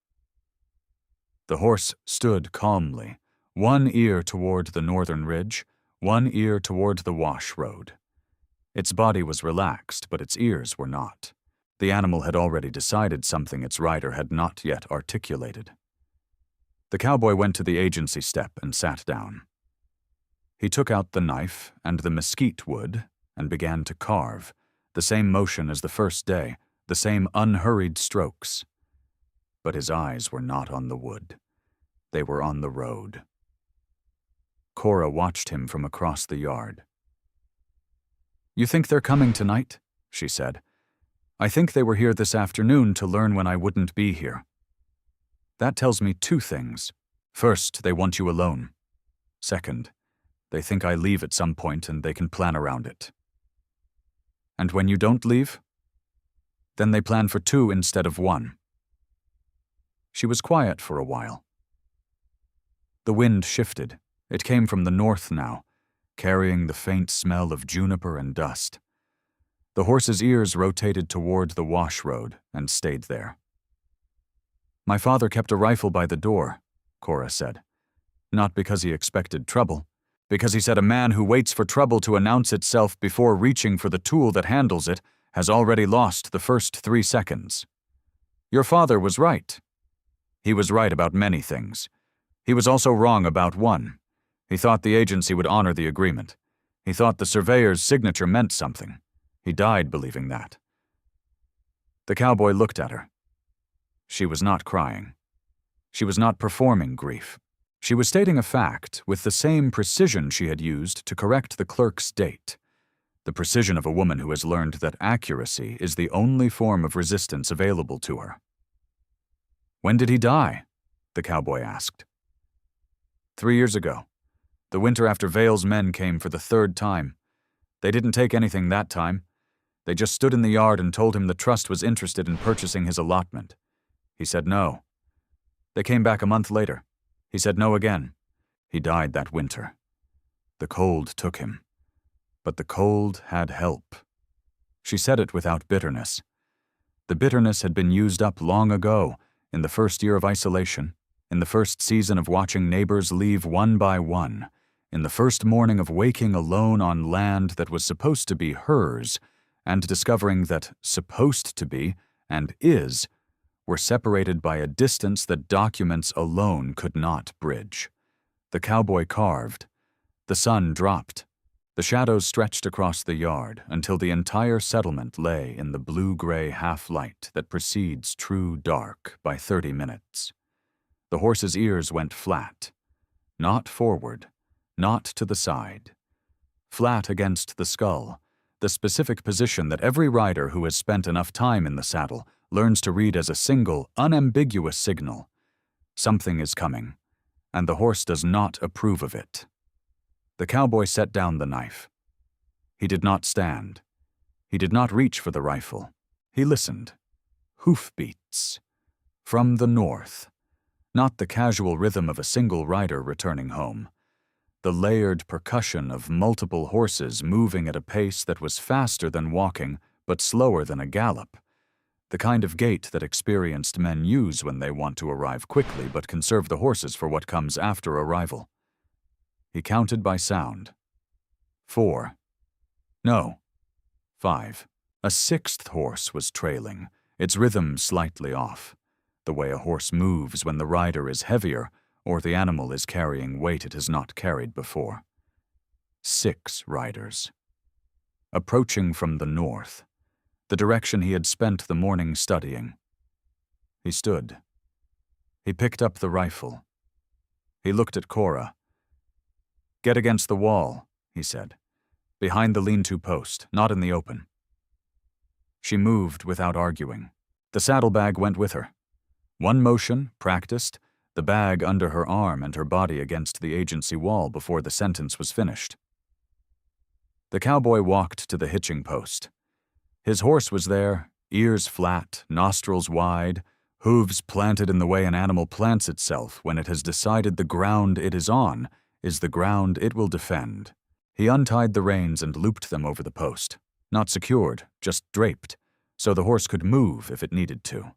The horse stood calmly, one ear toward the northern ridge, one ear toward the wash road. Its body was relaxed, but its ears were not. The animal had already decided something its rider had not yet articulated. The cowboy went to the agency step and sat down. He took out the knife and the mesquite wood and began to carve, the same motion as the first day, the same unhurried strokes. But his eyes were not on the wood. They were on the road. Cora watched him from across the yard. "You think they're coming tonight?" she said. "I think they were here this afternoon to learn when I wouldn't be here. That tells me two things. First, they want you alone. Second, they think I leave at some point and they can plan around it." "And when you don't leave?" "Then they plan for two instead of one." She was quiet for a while. The wind shifted. It came from the north now, carrying the faint smell of juniper and dust. The horse's ears rotated toward the wash road and stayed there. "My father kept a rifle by the door," Cora said. "Not because he expected trouble, because he said a man who waits for trouble to announce itself before reaching for the tool that handles it has already lost the first 3 seconds. Your father was right. He was right about many things. He was also wrong about one. He thought the agency would honor the agreement. He thought the surveyor's signature meant something. He died believing that." The cowboy looked at her. She was not crying. She was not performing grief. She was stating a fact with the same precision she had used to correct the clerk's date. The precision of a woman who has learned that accuracy is the only form of resistance available to her. "When did he die?" the cowboy asked. 3 years ago. The winter after Vail's men came for the 3rd time. They didn't take anything that time. They just stood in the yard and told him the trust was interested in purchasing his allotment. He said no. They came back a month later. He said no again. He died that winter. The cold took him. But the cold had help. She said it without bitterness. The bitterness had been used up long ago, in the first year of isolation, in the first season of watching neighbors leave one by one, in the first morning of waking alone on land that was supposed to be hers, and discovering that supposed to be and is were separated by a distance that documents alone could not bridge. The cowboy carved. The sun dropped. The shadows stretched across the yard until the entire settlement lay in the blue-gray half-light that precedes true dark by 30 minutes. The horse's ears went flat. Not forward, not to the side. Flat against the skull, the specific position that every rider who has spent enough time in the saddle learns to read as a single, unambiguous signal. Something is coming, and the horse does not approve of it. The cowboy set down the knife. He did not stand. He did not reach for the rifle. He listened. Hoofbeats. From the north. not the casual rhythm of a single rider returning home. The layered percussion of multiple horses moving at a pace that was faster than walking but slower than a gallop, the kind of gait that experienced men use when they want to arrive quickly but conserve the horses for what comes after arrival. He counted by sound. 4. No. 5. A sixth horse was trailing, its rhythm slightly off, the way a horse moves when the rider is heavier or the animal is carrying weight it has not carried before. 6 riders. Approaching from the north, the direction he had spent the morning studying. He stood. He picked up the rifle. He looked at Cora. "Get against the wall," he said. "Behind the lean-to post, not in the open." She moved without arguing. The saddlebag went with her. One motion, practiced, the bag under her arm and her body against the agency wall before the sentence was finished. The cowboy walked to the hitching post. His horse was there, ears flat, nostrils wide, hooves planted in the way an animal plants itself when it has decided the ground it is on is the ground it will defend. He untied the reins and looped them over the post, not secured, just draped, so the horse could move if it needed to.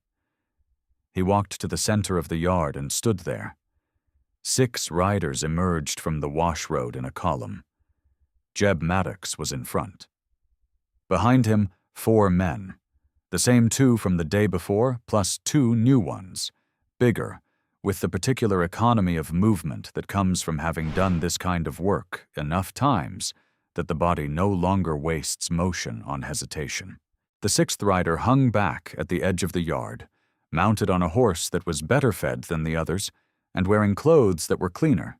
He walked to the center of the yard and stood there. 6 riders emerged from the wash road in a column. Jeb Maddox was in front. Behind him, 4 men, the same 2 from the day before, plus 2 new ones, bigger, with the particular economy of movement that comes from having done this kind of work enough times that the body no longer wastes motion on hesitation. The 6th rider hung back at the edge of the yard, mounted on a horse that was better fed than the others, and wearing clothes that were cleaner.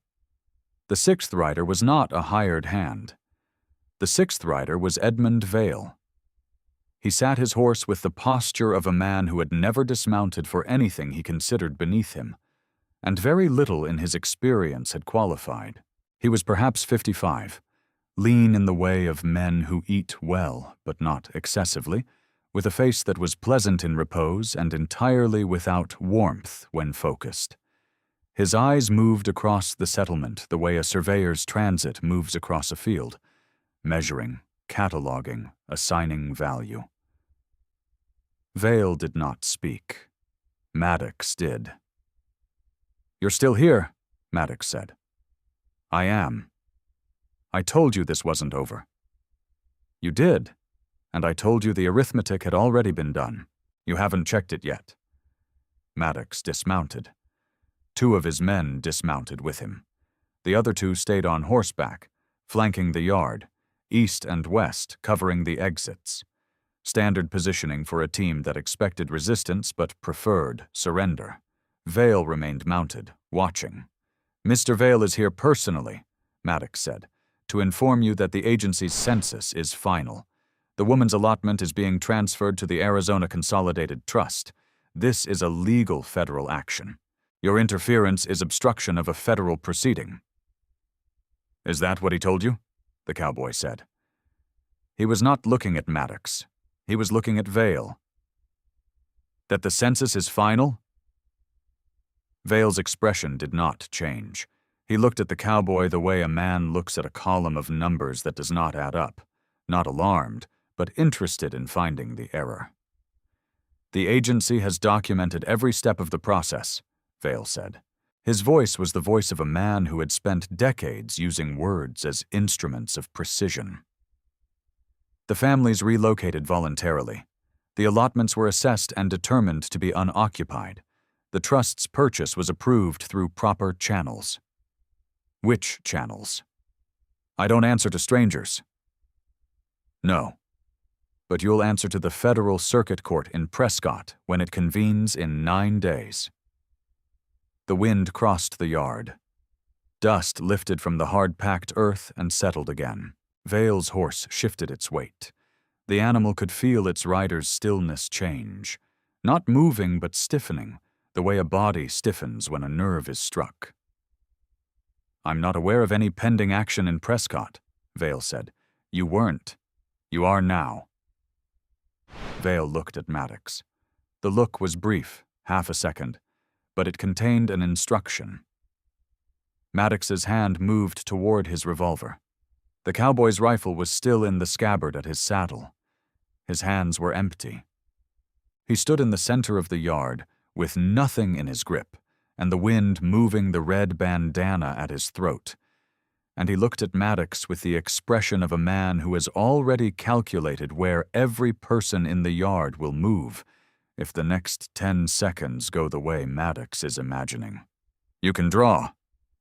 The 6th rider was not a hired hand. The 6th rider was Edmund Vail. He sat his horse with the posture of a man who had never dismounted for anything he considered beneath him, and very little in his experience had qualified. He was perhaps 55, lean in the way of men who eat well, but not excessively, with a face that was pleasant in repose and entirely without warmth when focused. His eyes moved across the settlement the way a surveyor's transit moves across a field, measuring, cataloging, assigning value. Vail did not speak. Maddox did. "You're still here," Maddox said. "I am. I told you this wasn't over." "You did. And I told you the arithmetic had already been done. You haven't checked it yet." Maddox dismounted. 2 of his men dismounted with him. The other 2 stayed on horseback, flanking the yard, east and west, covering the exits. Standard positioning for a team that expected resistance but preferred surrender. Vail remained mounted, watching. "Mr. Vail is here personally," Maddox said, "to inform you that the agency's census is final. The woman's allotment is being transferred to the Arizona Consolidated Trust. This is a legal federal action. Your interference is obstruction of a federal proceeding." "Is that what he told you?" the cowboy said. He was not looking at Maddox. He was looking at Vail. "That the census is final?" Vail's expression did not change. He looked at the cowboy the way a man looks at a column of numbers that does not add up, not alarmed, but interested in finding the error. "The agency has documented every step of the process," Vail said. His voice was the voice of a man who had spent decades using words as instruments of precision. "The families relocated voluntarily. The allotments were assessed and determined to be unoccupied. The trust's purchase was approved through proper channels." "Which channels?" "I don't answer to strangers." "No. But you'll answer to the Federal Circuit Court in Prescott when it convenes in 9 days. The wind crossed the yard. Dust lifted from the hard-packed earth and settled again. Vail's horse shifted its weight. The animal could feel its rider's stillness change, not moving but stiffening, the way a body stiffens when a nerve is struck. "I'm not aware of any pending action in Prescott," Vail said. "You weren't. You are now." Vail looked at Maddox. The look was brief, half a second, but it contained an instruction. Maddox's hand moved toward his revolver. The cowboy's rifle was still in the scabbard at his saddle. His hands were empty. He stood in the center of the yard, with nothing in his grip, and the wind moving the red bandana at his throat. And he looked at Maddox with the expression of a man who has already calculated where every person in the yard will move if the next 10 seconds go the way Maddox is imagining. "You can draw,"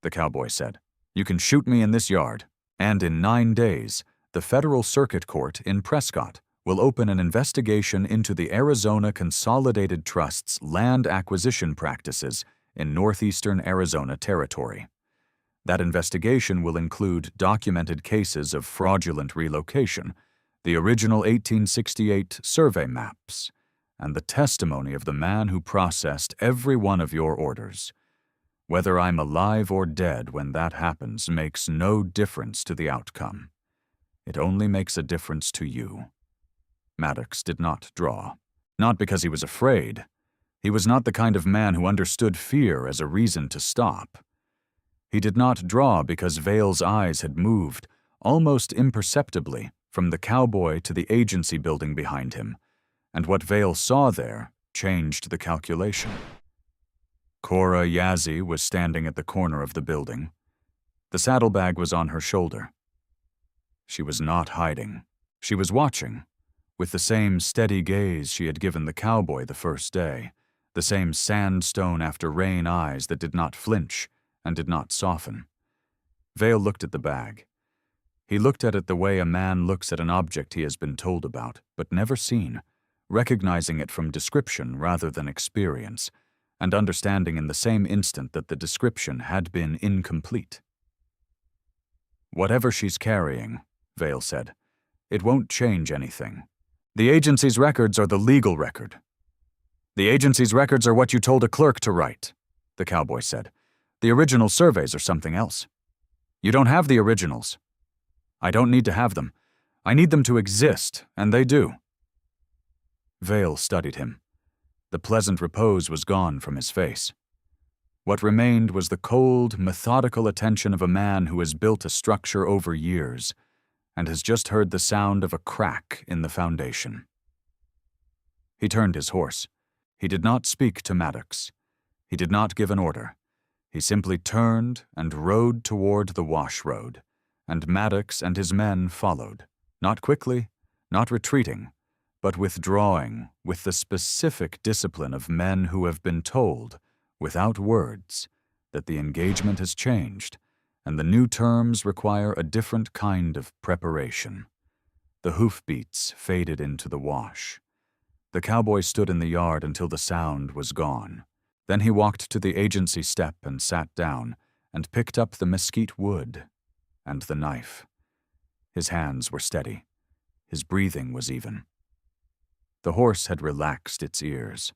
the cowboy said. "You can shoot me in this yard, and in 9 days, the Federal Circuit Court in Prescott will open an investigation into the Arizona Consolidated Trust's land acquisition practices in northeastern Arizona Territory. That investigation will include documented cases of fraudulent relocation, the original 1868 survey maps, and the testimony of the man who processed every one of your orders. Whether I'm alive or dead when that happens makes no difference to the outcome. It only makes a difference to you." Maddox did not draw. Not because he was afraid. He was not the kind of man who understood fear as a reason to stop. He did not draw because Vail's eyes had moved, almost imperceptibly, from the cowboy to the agency building behind him, and what Vail saw there changed the calculation. Cora Yazzie was standing at the corner of the building. The saddlebag was on her shoulder. She was not hiding. She was watching, with the same steady gaze she had given the cowboy the first day, the same sandstone after rain eyes that did not flinch and did not soften. Vail looked at the bag. He looked at it the way a man looks at an object he has been told about, but never seen, recognizing it from description rather than experience, and understanding in the same instant that the description had been incomplete. "Whatever she's carrying," Vail said, "it won't change anything. The agency's records are the legal record." "The agency's records are what you told a clerk to write," the cowboy said. "The original surveys are something else. You don't have the originals. I don't need to have them. I need them to exist, and they do." Vail studied him. The pleasant repose was gone from his face. What remained was the cold, methodical attention of a man who has built a structure over years and has just heard the sound of a crack in the foundation. He turned his horse. He did not speak to Maddox. He did not give an order. He simply turned and rode toward the wash road, and Maddox and his men followed, not quickly, not retreating, but withdrawing with the specific discipline of men who have been told, without words, that the engagement has changed, and the new terms require a different kind of preparation. The hoofbeats faded into the wash. The cowboy stood in the yard until the sound was gone. Then he walked to the agency step and sat down, and picked up the mesquite wood and the knife. His hands were steady. His breathing was even. The horse had relaxed its ears.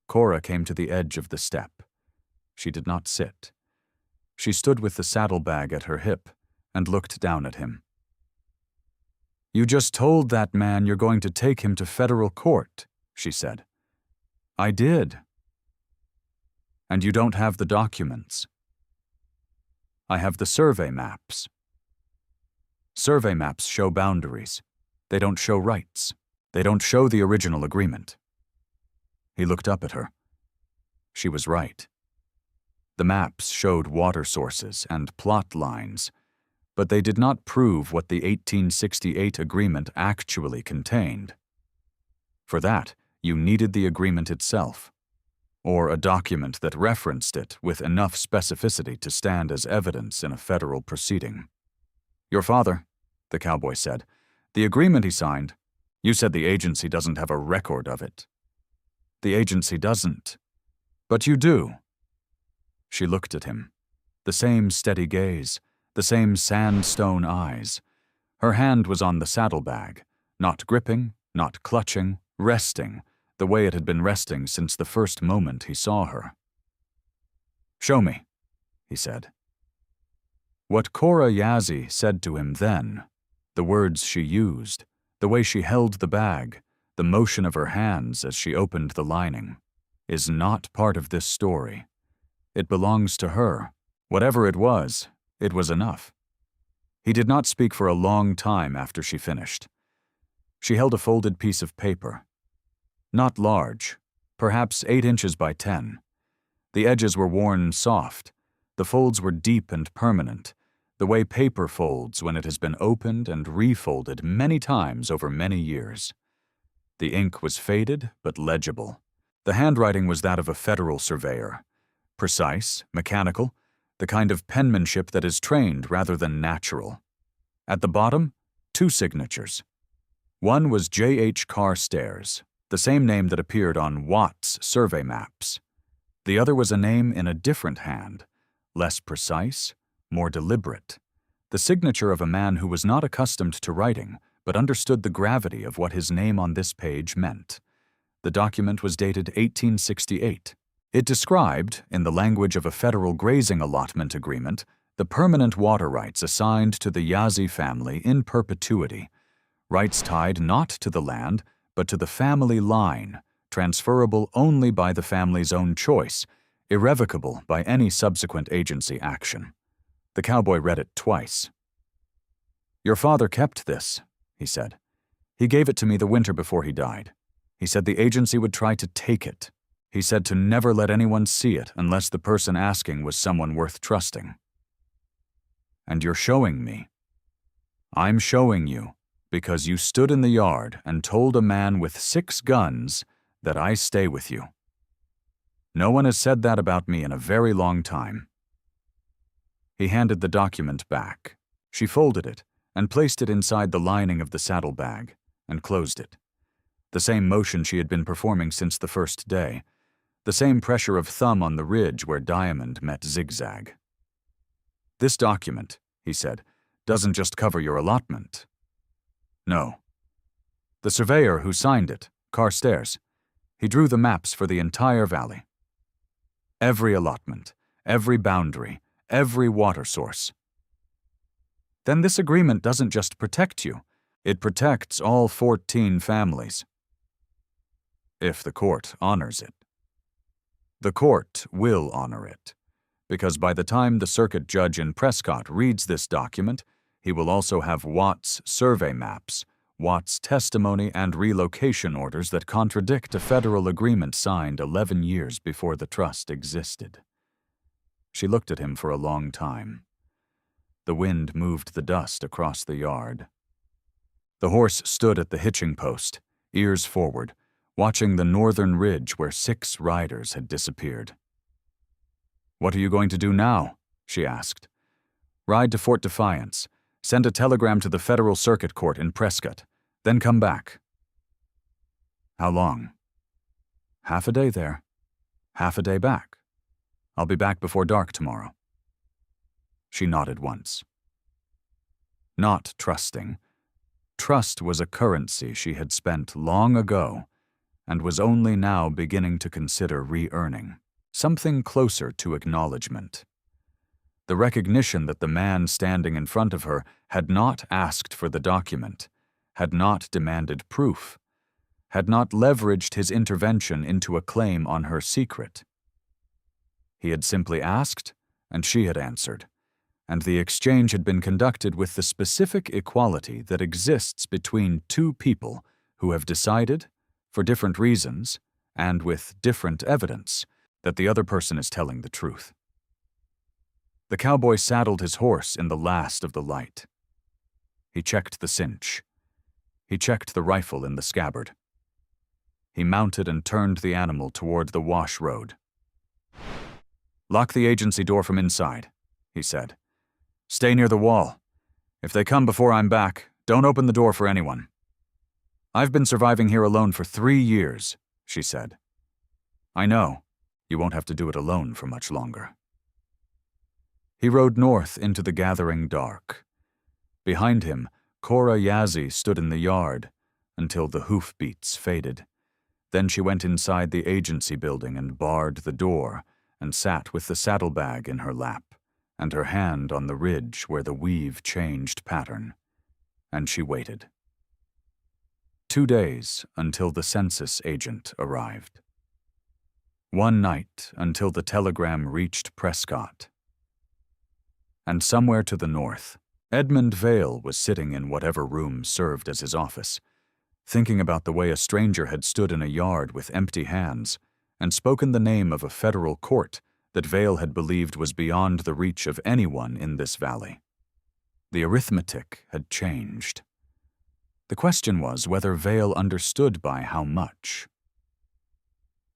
Cora came to the edge of the step. She did not sit. She stood with the saddlebag at her hip and looked down at him. "You just told that man you're going to take him to federal court," she said. "I did." "And you don't have the documents." "I have the survey maps." "Survey maps show boundaries. They don't show rights. They don't show the original agreement." He looked up at her. She was right. The maps showed water sources and plot lines, but they did not prove what the 1868 agreement actually contained. For that, you needed the agreement itself, or a document that referenced it with enough specificity to stand as evidence in a federal proceeding. "Your father," the cowboy said, "the agreement he signed, you said the agency doesn't have a record of it." "The agency doesn't. But you do." She looked at him. The same steady gaze, the same sandstone eyes. Her hand was on the saddlebag, not gripping, not clutching, resting, the way it had been resting since the first moment he saw her. "Show me," he said. What Cora Yazzie said to him then, the words she used, the way she held the bag, the motion of her hands as she opened the lining, is not part of this story. It belongs to her. Whatever it was enough. He did not speak for a long time after she finished. She held a folded piece of paper. Not large, perhaps 8 inches by 10. The edges were worn soft. The folds were deep and permanent, the way paper folds when it has been opened and refolded many times over many years. The ink was faded but legible. The handwriting was that of a federal surveyor. Precise, mechanical, the kind of penmanship that is trained rather than natural. At the bottom, 2 signatures. One was J.H. Carstairs, the same name that appeared on Watt's survey maps. The other was a name in a different hand, less precise, more deliberate. The signature of a man who was not accustomed to writing, but understood the gravity of what his name on this page meant. The document was dated 1868. It described, in the language of a federal grazing allotment agreement, the permanent water rights assigned to the Yazzie family in perpetuity, rights tied not to the land, but to the family line, transferable only by the family's own choice, irrevocable by any subsequent agency action. The cowboy read it twice. "Your father kept this," he said. "He gave it to me the winter before he died. He said the agency would try to take it. He said to never let anyone see it unless the person asking was someone worth trusting. And you're showing me. I'm showing you because you stood in the yard and told a man with 6 guns that I stay with you. No one has said that about me in a very long time." He handed the document back. She folded it and placed it inside the lining of the saddlebag and closed it. The same motion she had been performing since the first day, the same pressure of thumb on the ridge where diamond met zigzag. "This document," he said, "doesn't just cover your allotment." "No." "The surveyor who signed it, Carstairs, he drew the maps for the entire valley. Every allotment, every boundary, every water source." "Then this agreement doesn't just protect you, it protects all 14 families. If the court honors it. The court will honor it, because by the time the circuit judge in Prescott reads this document, he will also have Watt's survey maps, Watt's testimony and relocation orders that contradict a federal agreement signed 11 years before the trust existed. She looked at him for a long time. The wind moved the dust across the yard. The horse stood at the hitching post, ears forward, watching the northern ridge where 6 riders had disappeared. "What are you going to do now?" she asked. "Ride to Fort Defiance, send a telegram to the Federal Circuit Court in Prescott, then come back." "How long?" "Half a day there, half a day back. I'll be back before dark tomorrow." She nodded once. Not trusting. Trust was a currency she had spent long ago and was only now beginning to consider re-earning, something closer to acknowledgement. The recognition that the man standing in front of her had not asked for the document, had not demanded proof, had not leveraged his intervention into a claim on her secret. He had simply asked, and she had answered, and the exchange had been conducted with the specific equality that exists between 2 people who have decided, for different reasons, and with different evidence, that the other person is telling the truth. The cowboy saddled his horse in the last of the light. He checked the cinch. He checked the rifle in the scabbard. He mounted and turned the animal toward the wash road. "Lock the agency door from inside," he said. "Stay near the wall. If they come before I'm back, don't open the door for anyone." "I've been surviving here alone for 3 years," she said. "I know. You won't have to do it alone for much longer." He rode north into the gathering dark. Behind him, Cora Yazzie stood in the yard until the hoofbeats faded. Then she went inside the agency building and barred the door and sat with the saddlebag in her lap and her hand on the ridge where the weave changed pattern. And she waited. 2 days until the census agent arrived. One night until the telegram reached Prescott. And somewhere to the north, Edmund Vail was sitting in whatever room served as his office, thinking about the way a stranger had stood in a yard with empty hands and spoken the name of a federal court that Vail had believed was beyond the reach of anyone in this valley. The arithmetic had changed. The question was whether Vail understood by how much.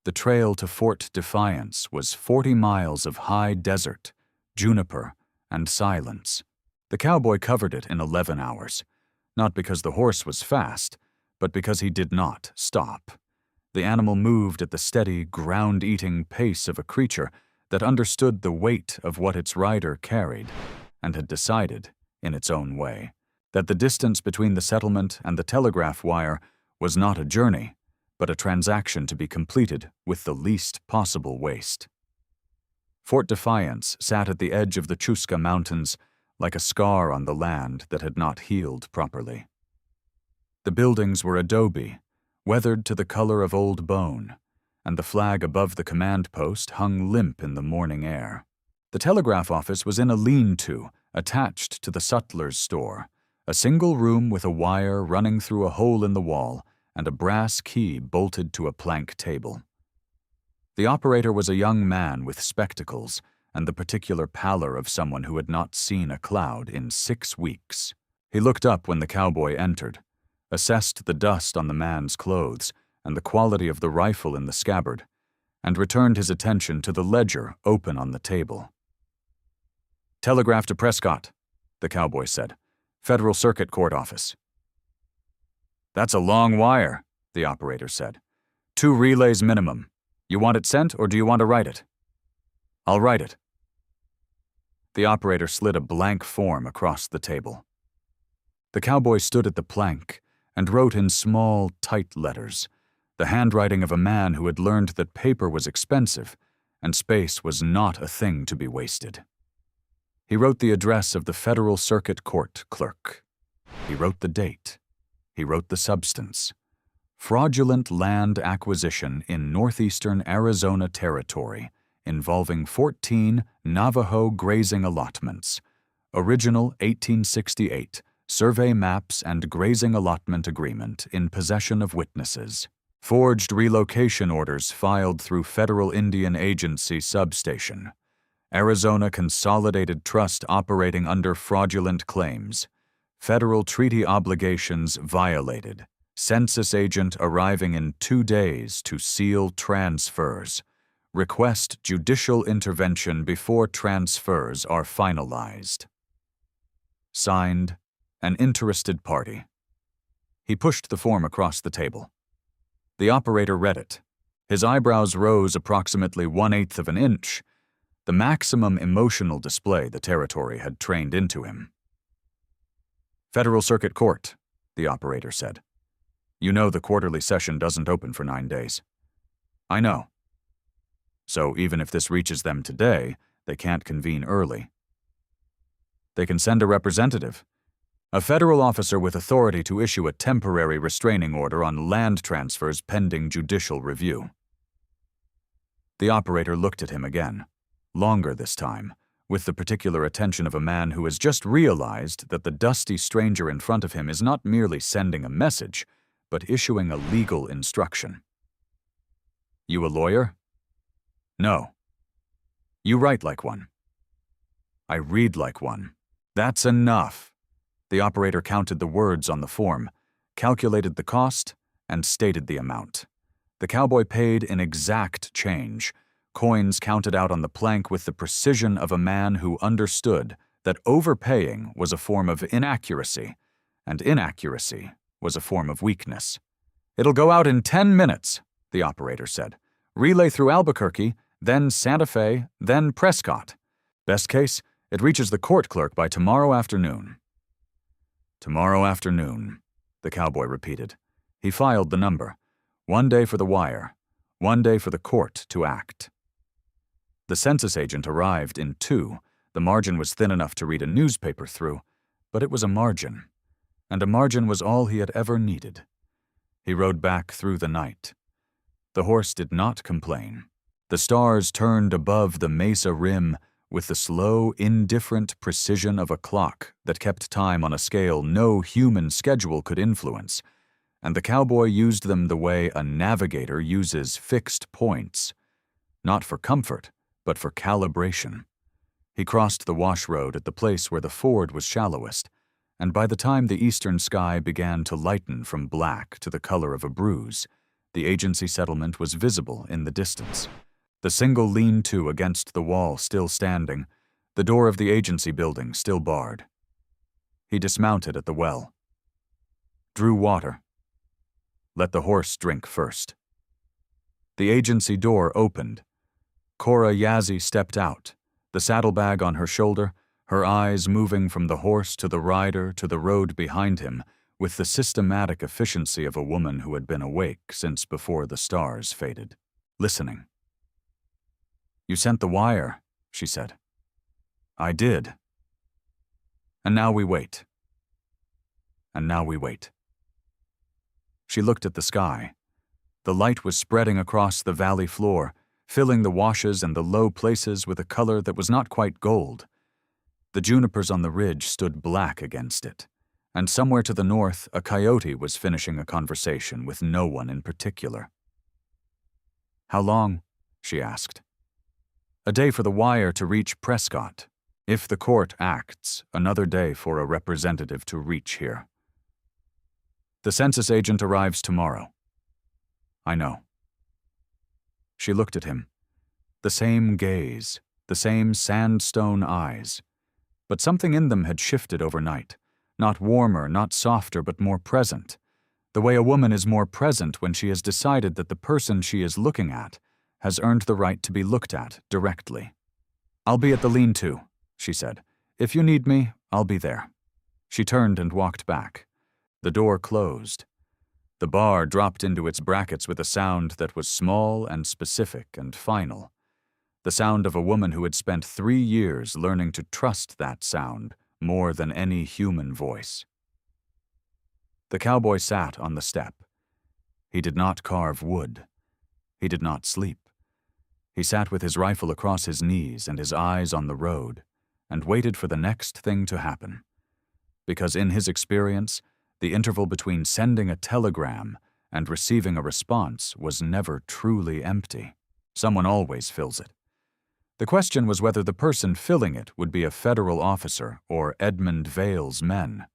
The trail to Fort Defiance was 40 miles of high desert, juniper, and silence. The cowboy covered it in 11 hours, not because the horse was fast, but because he did not stop. The animal moved at the steady, ground-eating pace of a creature that understood the weight of what its rider carried and had decided, in its own way, that the distance between the settlement and the telegraph wire was not a journey, but a transaction to be completed with the least possible waste. Fort Defiance sat at the edge of the Chusca Mountains like a scar on the land that had not healed properly. The buildings were adobe, weathered to the color of old bone, and the flag above the command post hung limp in the morning air. The telegraph office was in a lean-to attached to the sutler's store, a single room with a wire running through a hole in the wall and a brass key bolted to a plank table. The operator was a young man with spectacles and the particular pallor of someone who had not seen a cloud in 6 weeks. He looked up when the cowboy entered, assessed the dust on the man's clothes and the quality of the rifle in the scabbard, and returned his attention to the ledger open on the table. "Telegraph to Prescott," the cowboy said. "Federal Circuit Court office." "That's a long wire," the operator said. "2 relays minimum. You want it sent, or do you want to write it?" "I'll write it." The operator slid a blank form across the table. The cowboy stood at the plank and wrote in small, tight letters, the handwriting of a man who had learned that paper was expensive and space was not a thing to be wasted. He wrote the address of the Federal Circuit Court clerk. He wrote the date. He wrote the substance. Fraudulent land acquisition in northeastern Arizona Territory involving 14 Navajo grazing allotments. Original 1868 survey maps and grazing allotment agreement in possession of witnesses. Forged relocation orders filed through Federal Indian Agency substation. Arizona Consolidated Trust operating under fraudulent claims. Federal treaty obligations violated. Census agent arriving in 2 days to seal transfers. Request judicial intervention before transfers are finalized. Signed, an interested party. He pushed the form across the table. The operator read it. His eyebrows rose approximately 1/8 of an inch, the maximum emotional display the territory had trained into him. "Federal Circuit Court," the operator said. "You know the quarterly session doesn't open for 9 days." "I know." "So even if this reaches them today, they can't convene early." "They can send a representative. A federal officer with authority to issue a temporary restraining order on land transfers pending judicial review." The operator looked at him again, longer this time, with the particular attention of a man who has just realized that the dusty stranger in front of him is not merely sending a message, but issuing a legal instruction. "You a lawyer?" "No." "You write like one." "I read like one." "That's enough." The operator counted the words on the form, calculated the cost, and stated the amount. The cowboy paid in exact change, coins counted out on the plank with the precision of a man who understood that overpaying was a form of inaccuracy, and inaccuracy was a form of weakness. "It'll go out in 10 minutes, the operator said. "Relay through Albuquerque, then Santa Fe, then Prescott. Best case, it reaches the court clerk by tomorrow afternoon." "Tomorrow afternoon," the cowboy repeated. He filed the number. 1 day for the wire, 1 day for the court to act. The census agent arrived in 2. The margin was thin enough to read a newspaper through, but it was a margin, and a margin was all he had ever needed. He rode back through the night. The horse did not complain. The stars turned above the mesa rim with the slow, indifferent precision of a clock that kept time on a scale no human schedule could influence, and the cowboy used them the way a navigator uses fixed points, not for comfort, but for calibration. He crossed the wash road at the place where the ford was shallowest, and by the time the eastern sky began to lighten from black to the color of a bruise, the agency settlement was visible in the distance. The single lean-to against the wall still standing, the door of the agency building still barred. He dismounted at the well. Drew water. Let the horse drink first. The agency door opened. Cora Yazzie stepped out, the saddlebag on her shoulder, her eyes moving from the horse to the rider to the road behind him with the systematic efficiency of a woman who had been awake since before the stars faded, listening. "You sent the wire," she said. "I did. And now we wait. And now we wait." She looked at the sky. The light was spreading across the valley floor, filling the washes and the low places with a color that was not quite gold. The junipers on the ridge stood black against it, and somewhere to the north a coyote was finishing a conversation with no one in particular. "How long?" she asked. "A day for the wire to reach Prescott. If the court acts, another day for a representative to reach here. The census agent arrives tomorrow." "I know." She looked at him. The same gaze, the same sandstone eyes. But something in them had shifted overnight. Not warmer, not softer, but more present. The way a woman is more present when she has decided that the person she is looking at has earned the right to be looked at directly. "I'll be at the lean-to," she said. "If you need me, I'll be there." She turned and walked back. The door closed. The bar dropped into its brackets with a sound that was small and specific and final. The sound of a woman who had spent 3 years learning to trust that sound more than any human voice. The cowboy sat on the step. He did not carve wood. He did not sleep. He sat with his rifle across his knees and his eyes on the road, and waited for the next thing to happen. Because in his experience, the interval between sending a telegram and receiving a response was never truly empty. Someone always fills it. The question was whether the person filling it would be a federal officer or Edmund Vail's men.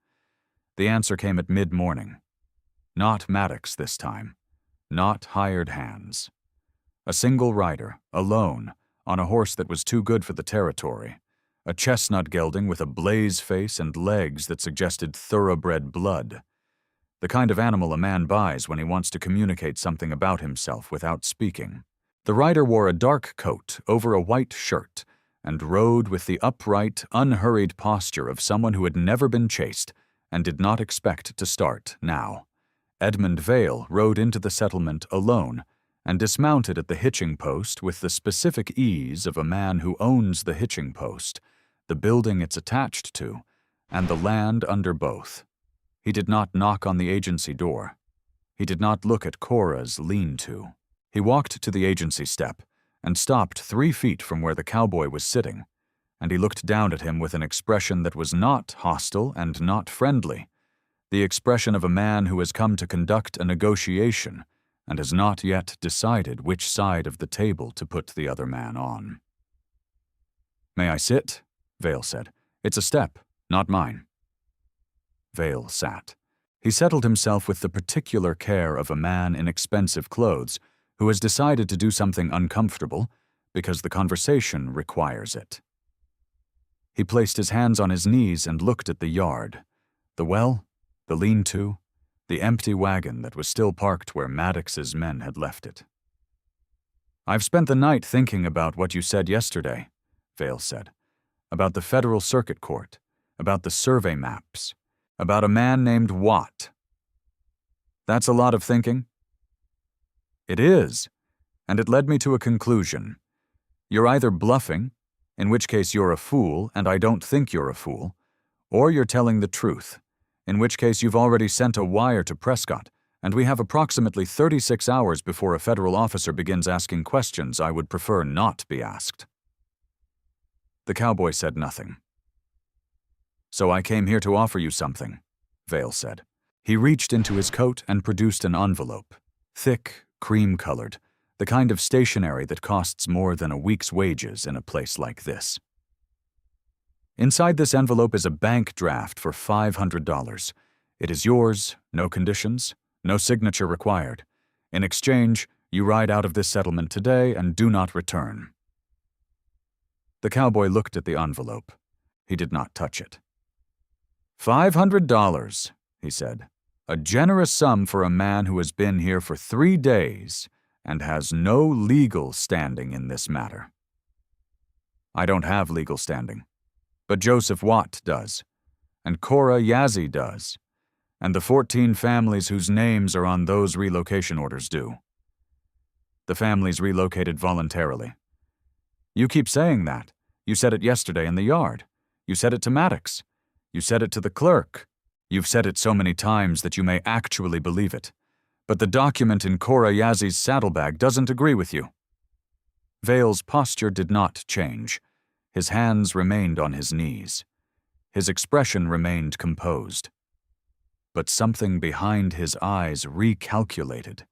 The answer came at mid-morning. Not Maddox this time. Not hired hands. A single rider, alone, on a horse that was too good for the territory. A chestnut gelding with a blaze face and legs that suggested thoroughbred blood. The kind of animal a man buys when he wants to communicate something about himself without speaking. The rider wore a dark coat over a white shirt and rode with the upright, unhurried posture of someone who had never been chased and did not expect to start now. Edmund Vail rode into the settlement alone and dismounted at the hitching post with the specific ease of a man who owns the hitching post, the building it's attached to, and the land under both. He did not knock on the agency door. He did not look at Cora's lean-to. He walked to the agency step and stopped 3 feet from where the cowboy was sitting, and he looked down at him with an expression that was not hostile and not friendly, the expression of a man who has come to conduct a negotiation and has not yet decided which side of the table to put the other man on. "May I sit?" Vail said. "It's a step, not mine." Vail sat. He settled himself with the particular care of a man in expensive clothes who has decided to do something uncomfortable because the conversation requires it. He placed his hands on his knees and looked at the yard, the well, the lean-to, the empty wagon that was still parked where Maddox's men had left it. "I've spent the night thinking about what you said yesterday," Vail said, "about the federal circuit court, about the survey maps, about a man named Watt. That's a lot of thinking." "It is, and it led me to a conclusion. You're either bluffing, in which case you're a fool and I don't think you're a fool, or you're telling the truth, in which case you've already sent a wire to Prescott and we have approximately 36 hours before a federal officer begins asking questions I would prefer not be asked." The cowboy said nothing. "So I came here to offer you something," Vail said. He reached into his coat and produced an envelope, thick, cream-colored, the kind of stationery that costs more than a week's wages in a place like this. Inside this envelope is a bank draft for $500. It is yours, no conditions, no signature required. In exchange, you ride out of this settlement today and do not return." The cowboy looked at the envelope. He did not touch it. $500, he said. "A generous sum for a man who has been here for 3 days and has no legal standing in this matter." "I don't have legal standing, but Joseph Watt does, and Cora Yazzie does, and the 14 families whose names are on those relocation orders do. The families relocated voluntarily. You keep saying that. You said it yesterday in the yard. You said it to Maddox. You said it to the clerk. You've said it so many times that you may actually believe it. But the document in Cora Yazzie's saddlebag doesn't agree with you." Vail's posture did not change. His hands remained on his knees. His expression remained composed. But something behind his eyes recalculated,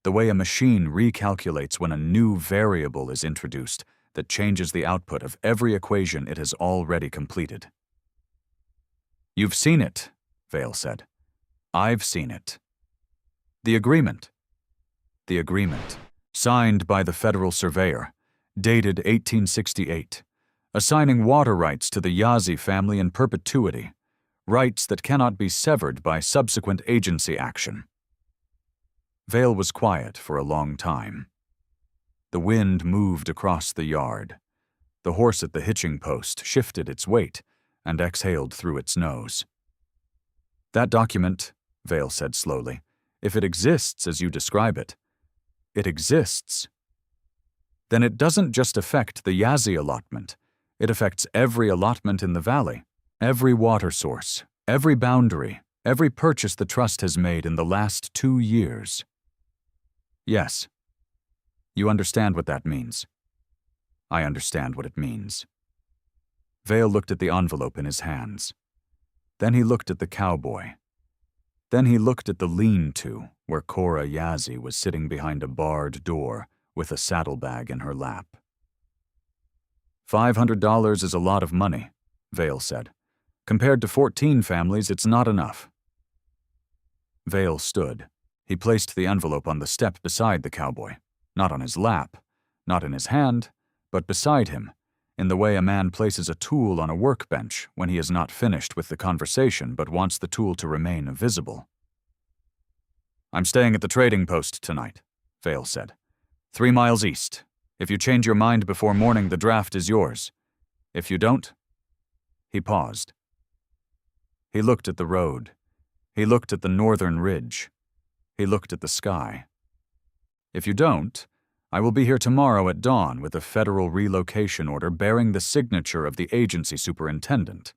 the way a machine recalculates when a new variable is introduced that changes the output of every equation it has already completed. "You've seen it," Vail said. "I've seen it." The agreement, signed by the federal surveyor, dated 1868, assigning water rights to the Yazzie family in perpetuity, rights that cannot be severed by subsequent agency action. Vail was quiet for a long time. The wind moved across the yard. The horse at the hitching post shifted its weight and exhaled through its nose. "That document," Vail said slowly, "if it exists as you describe it, it exists. Then it doesn't just affect the Yazzie allotment. It affects every allotment in the valley, every water source, every boundary, every purchase the trust has made in the last 2 years." "Yes. You understand what that means." "I understand what it means." Vail looked at the envelope in his hands. Then he looked at the cowboy. Then he looked at the lean-to, where Cora Yazzie was sitting behind a barred door with a saddlebag in her lap. $500 is a lot of money, Vail said. Compared to 14 families, it's not enough. Vail stood. He placed the envelope on the step beside the cowboy, not on his lap, not in his hand, but beside him, in the way a man places a tool on a workbench when he is not finished with the conversation but wants the tool to remain visible. "I'm staying at the trading post tonight," Vail said. 3 miles east. If you change your mind before morning, the draft is yours. If you don't..." He paused. He looked at the road. He looked at the northern ridge. He looked at the sky. "If you don't, I will be here tomorrow at dawn with a federal relocation order bearing the signature of the agency superintendent,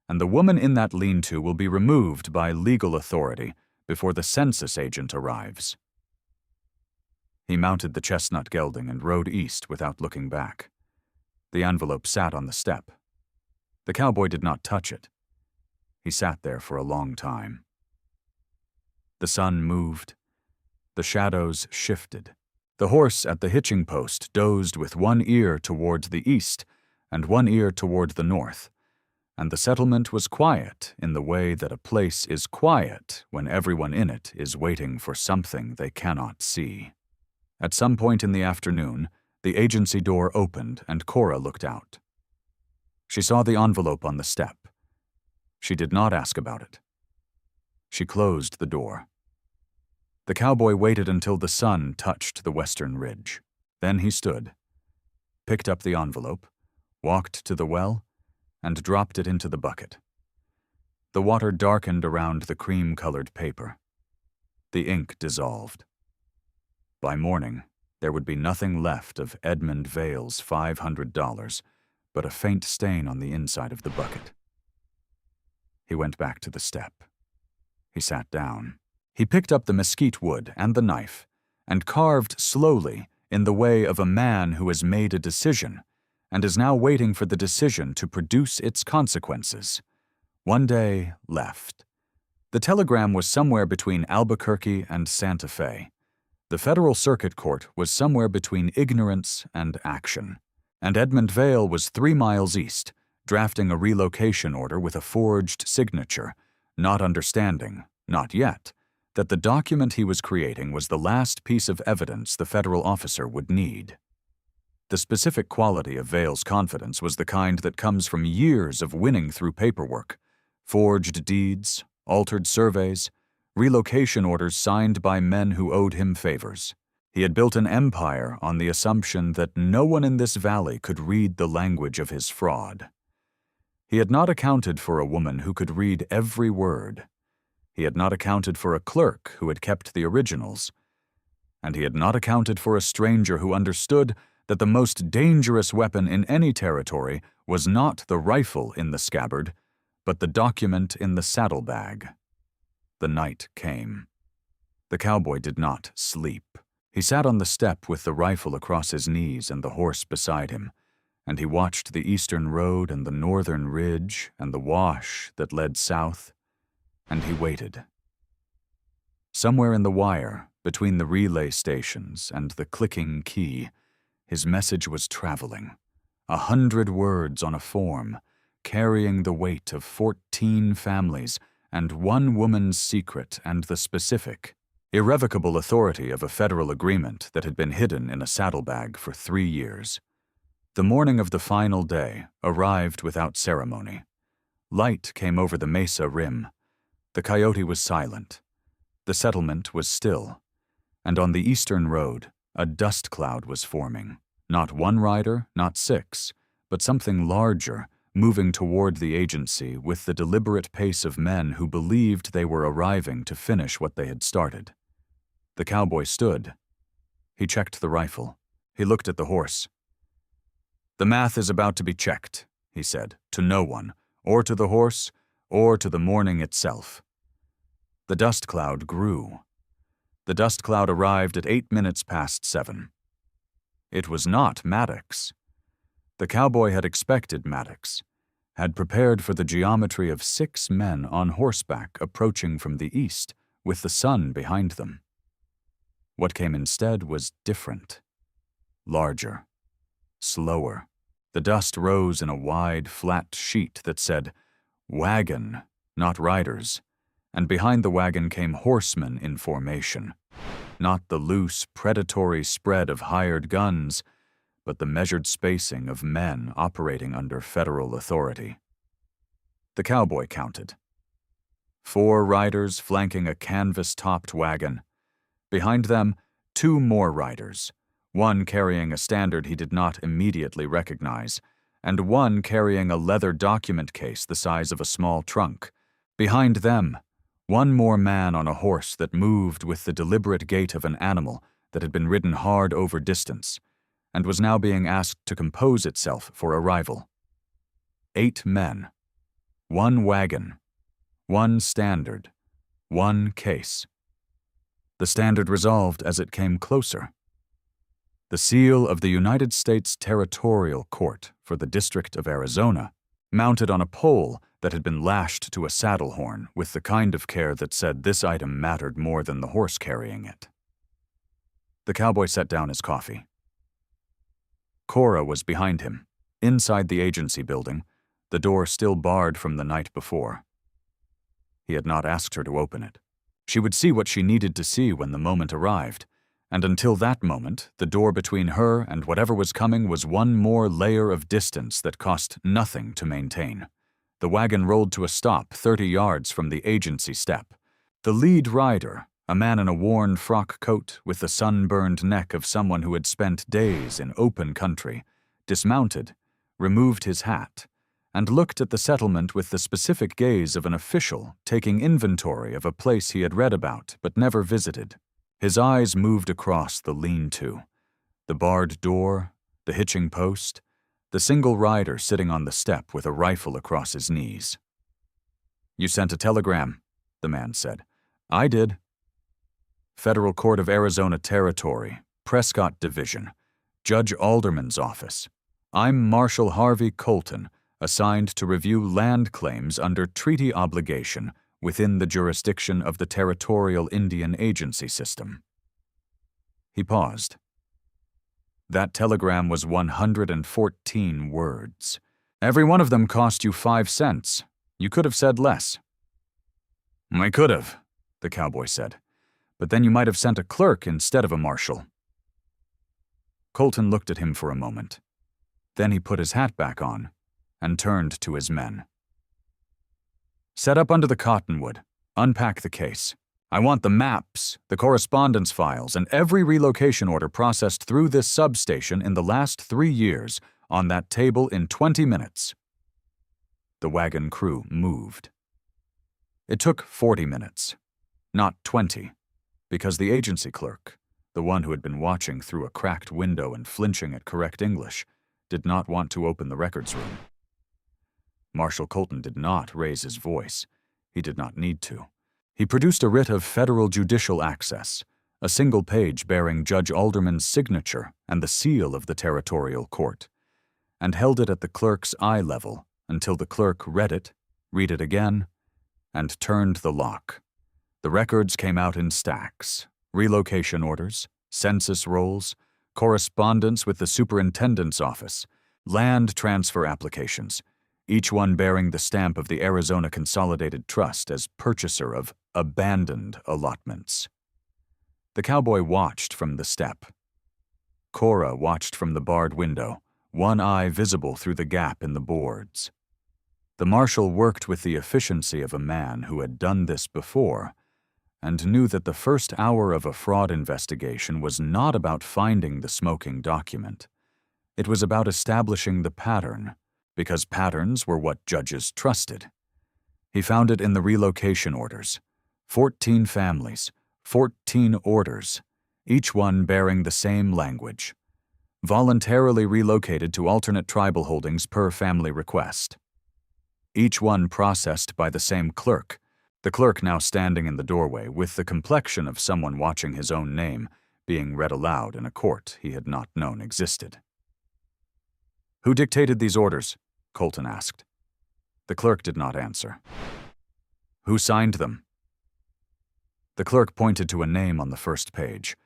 and the woman in that lean-to will be removed by legal authority before the census agent arrives." He mounted the chestnut gelding and rode east without looking back. The envelope sat on the step. The cowboy did not touch it. He sat there for a long time. The sun moved. The shadows shifted. The horse at the hitching post dozed with one ear toward the east and one ear toward the north, and the settlement was quiet in the way that a place is quiet when everyone in it is waiting for something they cannot see. At some point in the afternoon, the agency door opened and Cora looked out. She saw the envelope on the step. She did not ask about it. She closed the door. The cowboy waited until the sun touched the western ridge. Then he stood, picked up the envelope, walked to the well, and dropped it into the bucket. The water darkened around the cream-colored paper. The ink dissolved. By morning, there would be nothing left of Edmund Vail's $500, but a faint stain on the inside of the bucket. He went back to the step. He sat down. He picked up the mesquite wood and the knife and carved slowly in the way of a man who has made a decision and is now waiting for the decision to produce its consequences. One day left. The telegram was somewhere between Albuquerque and Santa Fe. The Federal Circuit Court was somewhere between ignorance and action. And Edmund Vail was 3 miles east, drafting a relocation order with a forged signature, not understanding, not yet, that the document he was creating was the last piece of evidence the federal officer would need. The specific quality of Vail's confidence was the kind that comes from years of winning through paperwork, forged deeds, altered surveys, relocation orders signed by men who owed him favors. He had built an empire on the assumption that no one in this valley could read the language of his fraud. He had not accounted for a woman who could read every word. He had not accounted for a clerk who had kept the originals. And he had not accounted for a stranger who understood that the most dangerous weapon in any territory was not the rifle in the scabbard, but the document in the saddlebag. The night came. The cowboy did not sleep. He sat on the step with the rifle across his knees and the horse beside him, and he watched the eastern road and the northern ridge and the wash that led south, and he waited. Somewhere in the wire, between the relay stations and the clicking key, his message was traveling, 100 words on a form, carrying the weight of 14 families and one woman's secret and the specific, irrevocable authority of a federal agreement that had been hidden in a saddlebag for 3 years. The morning of the final day arrived without ceremony. Light came over the mesa rim. The coyote was silent. The settlement was still. And on the eastern road, a dust cloud was forming. Not 1 rider, not 6, but something larger, moving toward the agency with the deliberate pace of men who believed they were arriving to finish what they had started. The cowboy stood. He checked the rifle. He looked at the horse. "The math is about to be checked," he said, to no one, or to the horse, or to the morning itself. The dust cloud grew. The dust cloud arrived at 8 minutes past 7. It was not Maddox. The cowboy had expected Maddox, had prepared for the geometry of 6 men on horseback approaching from the east, with the sun behind them. What came instead was different. Larger. Slower. The dust rose in a wide, flat sheet that said, "Wagon, not riders," and behind the wagon came horsemen in formation. Not the loose, predatory spread of hired guns, but the measured spacing of men operating under federal authority. The cowboy counted. 4 riders flanking a canvas-topped wagon. Behind them, 2 more riders, one carrying a standard he did not immediately recognize, and one carrying a leather document case the size of a small trunk. Behind them, 1 more man on a horse that moved with the deliberate gait of an animal that had been ridden hard over distance, and was now being asked to compose itself for arrival. 8 men, 1 wagon, 1 standard, 1 case. The standard resolved as it came closer. The seal of the United States Territorial Court for the District of Arizona, mounted on a pole that had been lashed to a saddle horn with the kind of care that said this item mattered more than the horse carrying it. The cowboy set down his coffee. Cora was behind him, inside the agency building, the door still barred from the night before. He had not asked her to open it. She would see what she needed to see when the moment arrived, and until that moment, the door between her and whatever was coming was 1 more layer of distance that cost nothing to maintain. The wagon rolled to a stop 30 yards from the agency step. The lead rider, a man in a worn frock coat with the sunburned neck of someone who had spent days in open country, dismounted, removed his hat, and looked at the settlement with the specific gaze of an official taking inventory of a place he had read about but never visited. His eyes moved across the lean-to, the barred door, the hitching post, the single rider sitting on the step with a rifle across his knees. "You sent a telegram," the man said. "I did." Federal Court of Arizona Territory, Prescott Division, Judge Alderman's office. I'm Marshal Harvey Colton, assigned to review land claims under treaty obligation within the jurisdiction of the Territorial Indian Agency System. He paused. That telegram was 114 words. Every one of them cost you 5 cents. You could have said less. I could have, the cowboy said, but then you might have sent a clerk instead of a marshal. Colton looked at him for a moment. Then he put his hat back on and turned to his men. Set up under the cottonwood. Unpack the case. I want the maps, the correspondence files, and every relocation order processed through this substation in the last 3 years on that table in 20 minutes. The wagon crew moved. It took 40 minutes, not 20, because the agency clerk, the one who had been watching through a cracked window and flinching at correct English, did not want to open the records room. Marshal Colton did not raise his voice. He did not need to. He produced a writ of federal judicial access, a single page bearing Judge Alderman's signature and the seal of the territorial court, and held it at the clerk's eye level until the clerk read it again, and turned the lock. The records came out in stacks: relocation orders, census rolls, correspondence with the superintendent's office, land transfer applications, each one bearing the stamp of the Arizona Consolidated Trust as purchaser of abandoned allotments. The cowboy watched from the step. Cora watched from the barred window, one eye visible through the gap in the boards. The marshal worked with the efficiency of a man who had done this before, and knew that the first hour of a fraud investigation was not about finding the smoking document. It was about establishing the pattern, because patterns were what judges trusted. He found it in the relocation orders. 14 families, 14 orders, each one bearing the same language. Voluntarily relocated to alternate tribal holdings per family request. Each one processed by the same clerk, the clerk now standing in the doorway with the complexion of someone watching his own name being read aloud in a court he had not known existed. Who dictated these orders? Colton asked. The clerk did not answer. Who signed them? The clerk pointed to a name on the first page.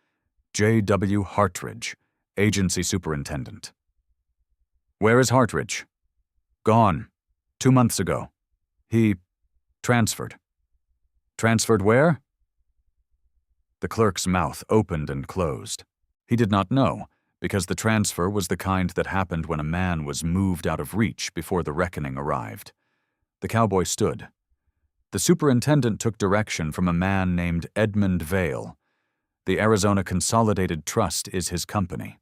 J.W. Hartridge, Agency Superintendent. Where is Hartridge? Gone. 2 months ago. He transferred. Transferred where? The clerk's mouth opened and closed. He did not know, because the transfer was the kind that happened when a man was moved out of reach before the reckoning arrived. The cowboy stood. The superintendent took direction from a man named Edmund Vail. The Arizona Consolidated Trust is his company.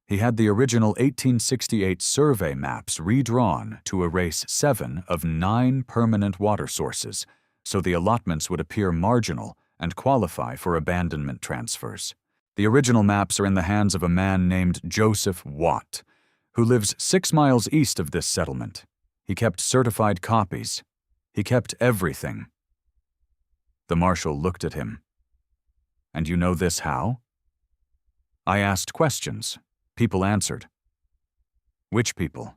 He had the original 1868 survey maps redrawn to erase 7 of 9 permanent water sources, so the allotments would appear marginal and qualify for abandonment transfers. The original maps are in the hands of a man named Joseph Watt, who lives 6 miles east of this settlement. He kept certified copies. He kept everything. The marshal looked at him. And you know this how? I asked questions. People answered. Which people?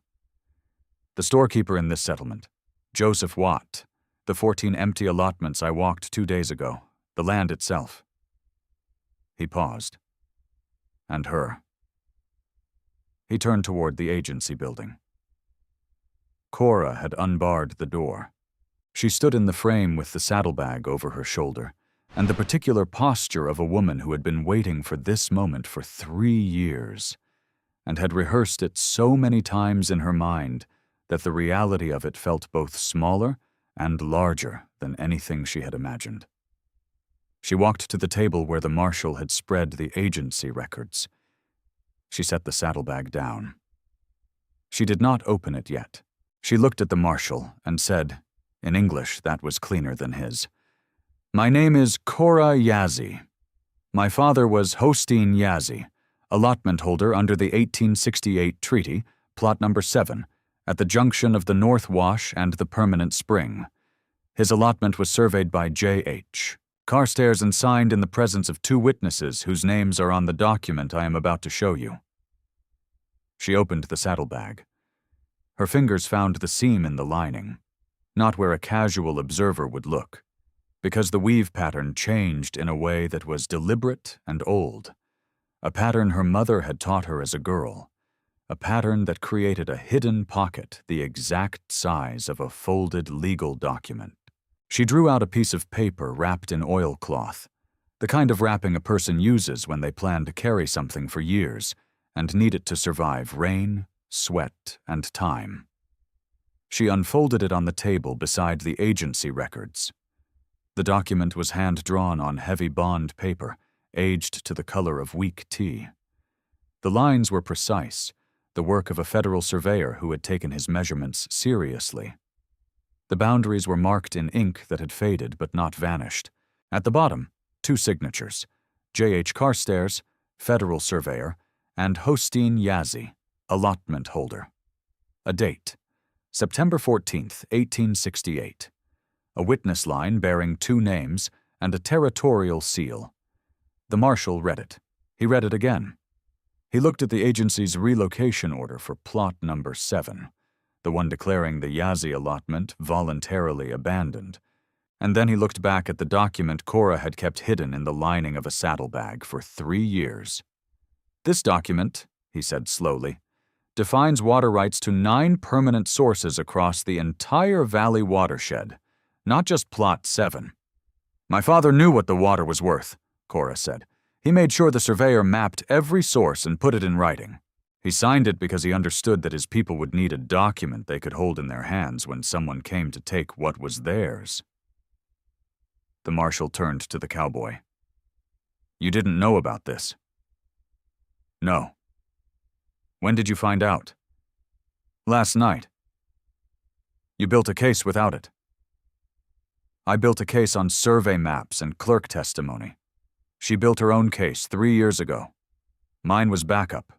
The storekeeper in this settlement, Joseph Watt, the 14 empty allotments I walked 2 days ago, the land itself. He paused. And her. He turned toward the agency building. Cora had unbarred the door. She stood in the frame with the saddlebag over her shoulder, and the particular posture of a woman who had been waiting for this moment for 3 years, and had rehearsed it so many times in her mind that the reality of it felt both smaller and larger than anything she had imagined. She walked to the table where the marshal had spread the agency records. She set the saddlebag down. She did not open it yet. She looked at the marshal and said, in English that was cleaner than his, "My name is Cora Yazzie. My father was Hosteen Yazzie, allotment holder under the 1868 treaty, plot number 7, at the junction of the North Wash and the Permanent Spring. His allotment was surveyed by J.H. Carstairs and signed in the presence of 2 witnesses whose names are on the document I am about to show you." She opened the saddlebag. Her fingers found the seam in the lining, not where a casual observer would look, because the weave pattern changed in a way that was deliberate and old, a pattern her mother had taught her as a girl, a pattern that created a hidden pocket the exact size of a folded legal document. She drew out a piece of paper wrapped in oilcloth, the kind of wrapping a person uses when they plan to carry something for years and need it to survive rain, sweat, and time. She unfolded it on the table beside the agency records. The document was hand-drawn on heavy bond paper, aged to the color of weak tea. The lines were precise, the work of a federal surveyor who had taken his measurements seriously. The boundaries were marked in ink that had faded but not vanished. At the bottom, 2 signatures: J.H. Carstairs, federal surveyor, and Cora Yazzie, allotment holder. A date: September 14th, 1868. A witness line bearing 2 names and a territorial seal. The marshal read it. He read it again. He looked at the agency's relocation order for plot number 7. The one declaring the Yazzie allotment voluntarily abandoned, and then he looked back at the document Cora had kept hidden in the lining of a saddlebag for 3 years. "This document," he said slowly, "defines water rights to 9 permanent sources across the entire valley watershed, not just plot 7. "My father knew what the water was worth," Cora said. "He made sure the surveyor mapped every source and put it in writing. He signed it because he understood that his people would need a document they could hold in their hands when someone came to take what was theirs." The marshal turned to the cowboy. "You didn't know about this?" "No." "When did you find out?" "Last night." "You built a case without it?" "I built a case on survey maps and clerk testimony. She built her own case 3 years ago. Mine was backup."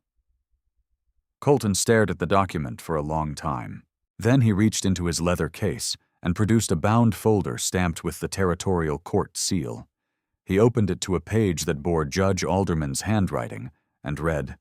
Colton stared at the document for a long time. Then he reached into his leather case and produced a bound folder stamped with the territorial court seal. He opened it to a page that bore Judge Alderman's handwriting and read,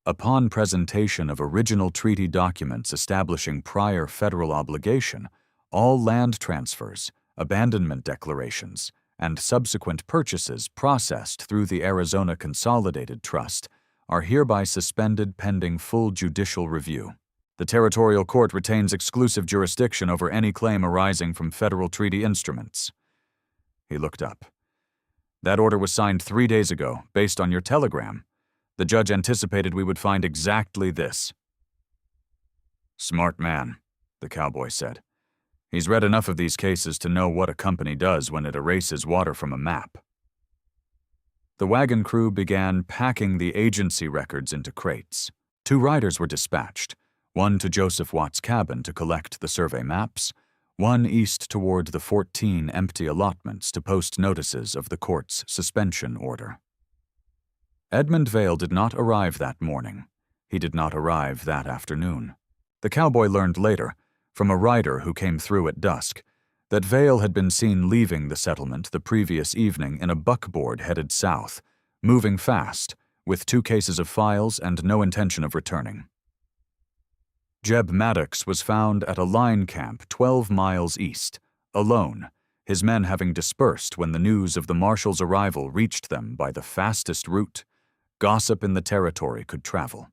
"Upon presentation of original treaty documents establishing prior federal obligation, all land transfers, abandonment declarations, and subsequent purchases processed through the Arizona Consolidated Trust are hereby suspended pending full judicial review. The territorial court retains exclusive jurisdiction over any claim arising from federal treaty instruments." He looked up. "That order was signed 3 days ago, based on your telegram. The judge anticipated we would find exactly this." "Smart man," the cowboy said. "He's read enough of these cases to know what a company does when it erases water from a map." The wagon crew began packing the agency records into crates. 2 riders were dispatched, one to Joseph Watt's cabin to collect the survey maps, one east toward the 14 empty allotments to post notices of the court's suspension order. Edmund Vail did not arrive that morning. He did not arrive that afternoon. The cowboy learned later, from a rider who came through at dusk, that Vail had been seen leaving the settlement the previous evening in a buckboard headed south, moving fast, with 2 cases of files and no intention of returning. Jeb Maddox was found at a line camp 12 miles east, alone, his men having dispersed when the news of the marshal's arrival reached them by the fastest route gossip in the territory could travel.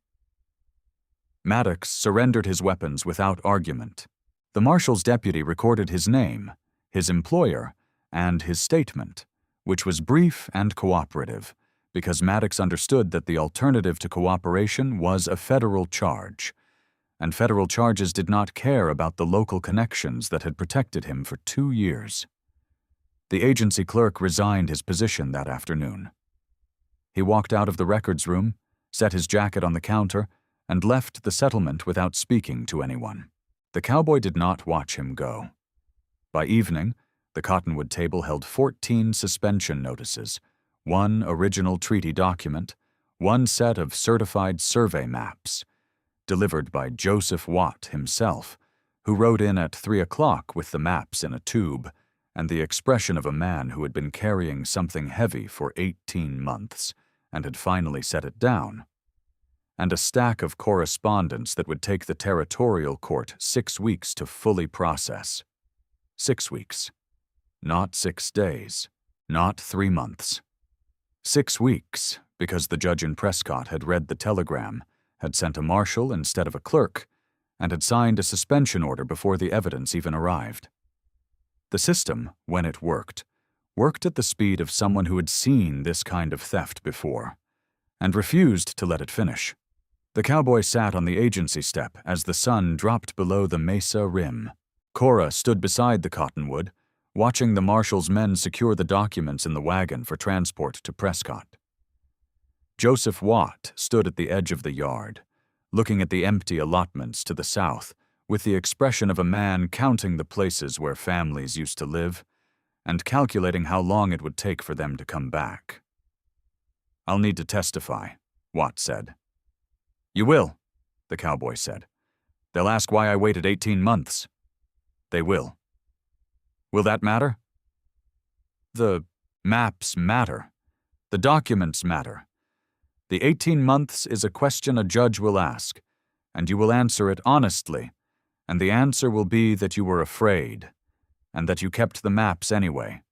Maddox surrendered his weapons without argument. The marshal's deputy recorded his name, his employer, and his statement, which was brief and cooperative, because Maddox understood that the alternative to cooperation was a federal charge, and federal charges did not care about the local connections that had protected him for 2 years. The agency clerk resigned his position that afternoon. He walked out of the records room, set his jacket on the counter, and left the settlement without speaking to anyone. The cowboy did not watch him go. By evening, the cottonwood table held 14 suspension notices, 1 original treaty document, 1 set of certified survey maps, delivered by Joseph Watt himself, who rode in at 3 o'clock with the maps in a tube, and the expression of a man who had been carrying something heavy for 18 months and had finally set it down, and a stack of correspondence that would take the territorial court 6 weeks to fully process. 6 weeks. Not 6 days. Not 3 months. 6 weeks, because the judge in Prescott had read the telegram, had sent a marshal instead of a clerk, and had signed a suspension order before the evidence even arrived. The system, when it worked at the speed of someone who had seen this kind of theft before, and refused to let it finish. The cowboy sat on the agency step as the sun dropped below the mesa rim. Cora stood beside the cottonwood, watching the marshal's men secure the documents in the wagon for transport to Prescott. Joseph Watt stood at the edge of the yard, looking at the empty allotments to the south, with the expression of a man counting the places where families used to live and calculating how long it would take for them to come back. "I'll need to testify," Watt said. "You will," the cowboy said. "They'll ask why I waited 18 months. They will. Will that matter?" "The maps matter. The documents matter. The 18 months is a question a judge will ask, and you will answer it honestly, and the answer will be that you were afraid, and that you kept the maps anyway.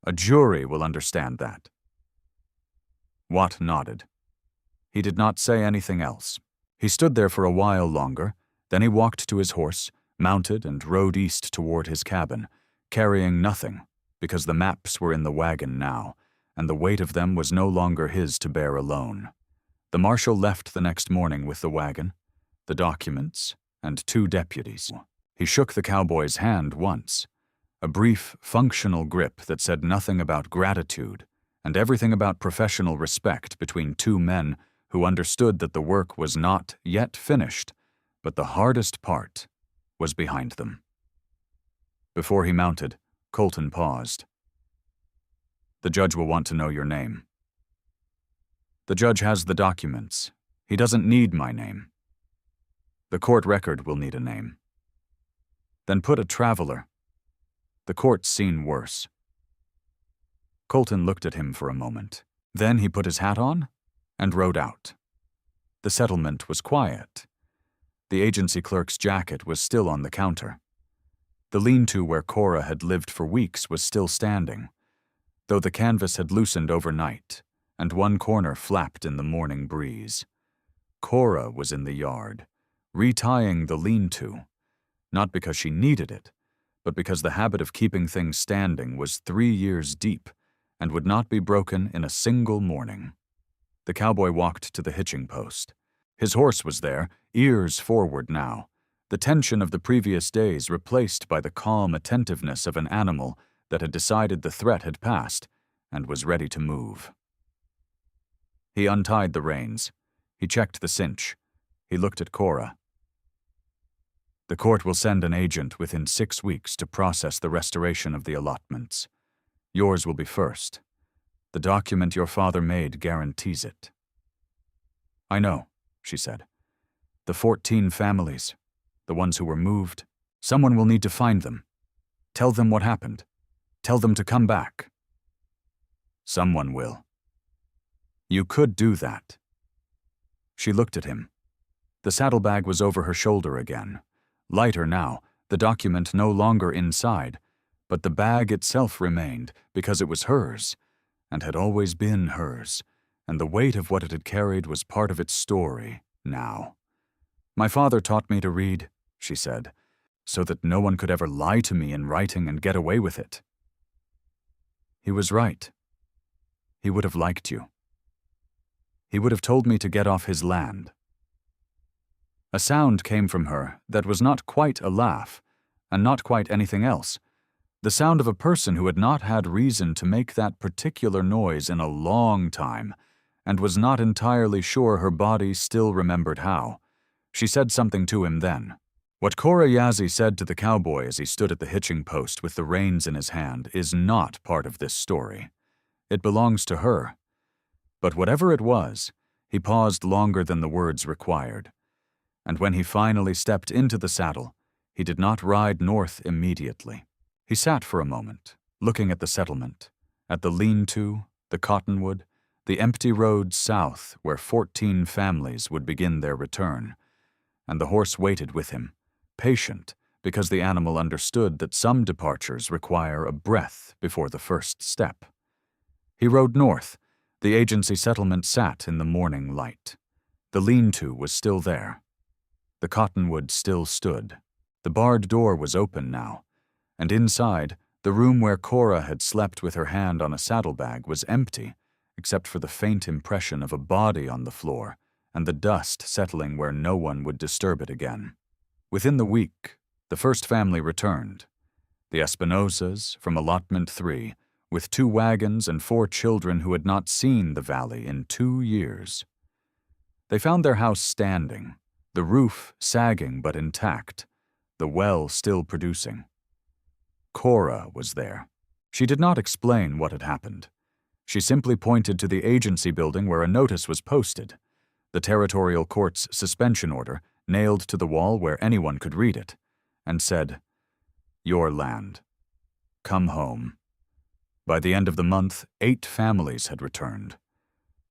A jury will understand that." Watt nodded. He did not say anything else. He stood there for a while longer, then he walked to his horse, mounted, and rode east toward his cabin, carrying nothing, because the maps were in the wagon now, and the weight of them was no longer his to bear alone. The marshal left the next morning with the wagon, the documents, and 2 deputies. He shook the cowboy's hand once, a brief, functional grip that said nothing about gratitude and everything about professional respect between 2 men who understood that the work was not yet finished, but the hardest part was behind them. Before he mounted, Colton paused. "The judge will want to know your name." "The judge has the documents. He doesn't need my name." "The court record will need a name." "Then put a traveler. The court's seen worse." Colton looked at him for a moment. Then he put his hat on and rode out. The settlement was quiet. The agency clerk's jacket was still on the counter. The lean-to where Cora had lived for weeks was still standing, though the canvas had loosened overnight, and one corner flapped in the morning breeze. Cora was in the yard, retying the lean-to, not because she needed it, but because the habit of keeping things standing was 3 years deep and would not be broken in a single morning. The cowboy walked to the hitching post. His horse was there, ears forward now, the tension of the previous days replaced by the calm attentiveness of an animal that had decided the threat had passed and was ready to move. He untied the reins. He checked the cinch. He looked at Cora. "The court will send an agent within 6 weeks to process the restoration of the allotments. Yours will be first. The document your father made guarantees it." "I know," she said. "The 14 families, the ones who were moved, someone will need to find them. Tell them what happened. Tell them to come back." "Someone will." "You could do that." She looked at him. The saddlebag was over her shoulder again. Lighter now, the document no longer inside, but the bag itself remained because it was hers, and had always been hers, and the weight of what it had carried was part of its story now. "My father taught me to read," she said, "so that no one could ever lie to me in writing and get away with it." "He was right. He would have liked you. He would have told me to get off his land." A sound came from her that was not quite a laugh, and not quite anything else. The sound of a person who had not had reason to make that particular noise in a long time, and was not entirely sure her body still remembered how. She said something to him then. What Cora Yazzie said to the cowboy as he stood at the hitching post with the reins in his hand is not part of this story. It belongs to her. But whatever it was, he paused longer than the words required. And when he finally stepped into the saddle, he did not ride north immediately. He sat for a moment, looking at the settlement, at the lean-to, the cottonwood, the empty road south where 14 families would begin their return. And the horse waited with him, patient, because the animal understood that some departures require a breath before the first step. He rode north. The agency settlement sat in the morning light. The lean-to was still there. The cottonwood still stood. The barred door was open now, and inside, the room where Cora had slept with her hand on a saddlebag was empty, except for the faint impression of a body on the floor and the dust settling where no one would disturb it again. Within the week, the first family returned. The Espinosas from Allotment 3, with 2 wagons and 4 children who had not seen the valley in 2 years. They found their house standing, the roof sagging but intact, the well still producing. Cora was there. She did not explain what had happened. She simply pointed to the agency building where a notice was posted, the territorial court's suspension order nailed to the wall where anyone could read it, and said, "Your land. Come home." By the end of the month, 8 families had returned.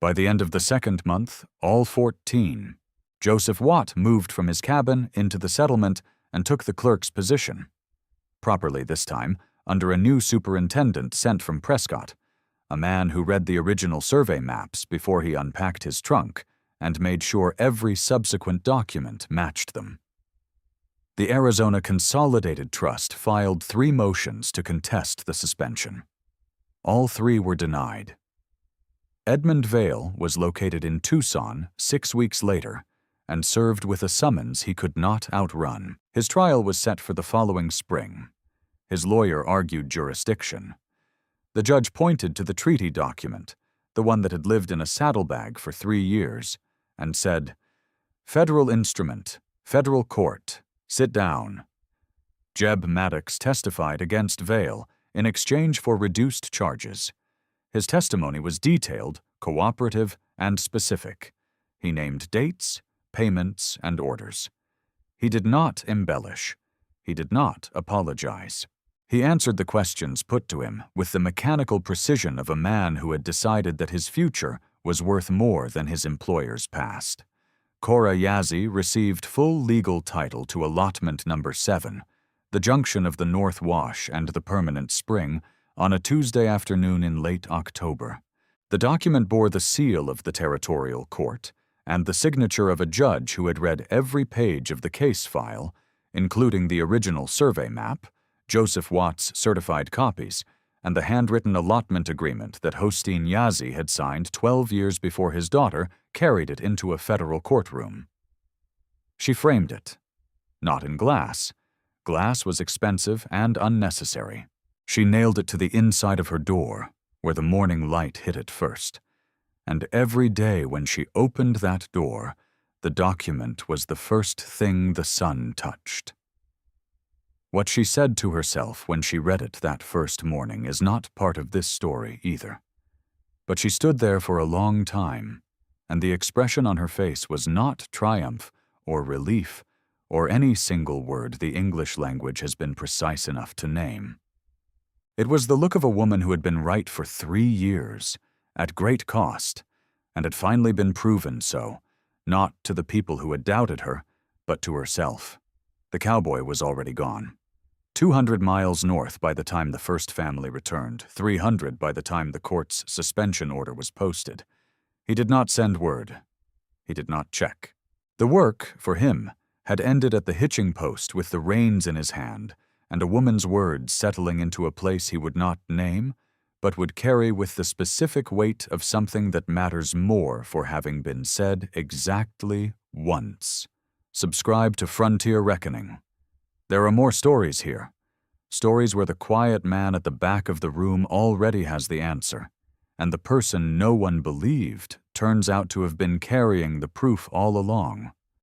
By the end of the second month, all 14. Joseph Watt moved from his cabin into the settlement and took the clerk's position. Properly this time, under a new superintendent sent from Prescott, a man who read the original survey maps before he unpacked his trunk and made sure every subsequent document matched them. The Arizona Consolidated Trust filed 3 motions to contest the suspension. All 3 were denied. Edmund Vail was located in Tucson 6 weeks later and served with a summons he could not outrun. His trial was set for the following spring. His lawyer argued jurisdiction. The judge pointed to the treaty document, the one that had lived in a saddlebag for 3 years, and said, "Federal instrument, federal court, sit down." Jeb Maddox testified against Vail in exchange for reduced charges. His testimony was detailed, cooperative, and specific. He named dates, payments, and orders. He did not embellish. He did not apologize. He answered the questions put to him with the mechanical precision of a man who had decided that his future was worth more than his employer's past. Cora Yazzie received full legal title to allotment number 7, the junction of the North Wash and the Permanent Spring, on a Tuesday afternoon in late October. The document bore the seal of the territorial court and the signature of a judge who had read every page of the case file, including the original survey map, Joseph Watt's certified copies, and the handwritten allotment agreement that Hostine Yazzie had signed 12 years before his daughter carried it into a federal courtroom. She framed it. Not in glass. Glass was expensive and unnecessary. She nailed it to the inside of her door, where the morning light hit it first. And every day when she opened that door, the document was the first thing the sun touched. What she said to herself when she read it that first morning is not part of this story either. But she stood there for a long time, and the expression on her face was not triumph or relief or any single word the English language has been precise enough to name. It was the look of a woman who had been right for 3 years, at great cost, and had finally been proven so, not to the people who had doubted her, but to herself. The cowboy was already gone. 200 miles north by the time the first family returned, 300 by the time the court's suspension order was posted. He did not send word. He did not check. The work, for him, had ended at the hitching post with the reins in his hand and a woman's words settling into a place he would not name, but would carry with the specific weight of something that matters more for having been said exactly once. Subscribe to Frontier Reckoning. There are more stories here. Stories where the quiet man at the back of the room already has the answer, and the person no one believed turns out to have been carrying the proof all along.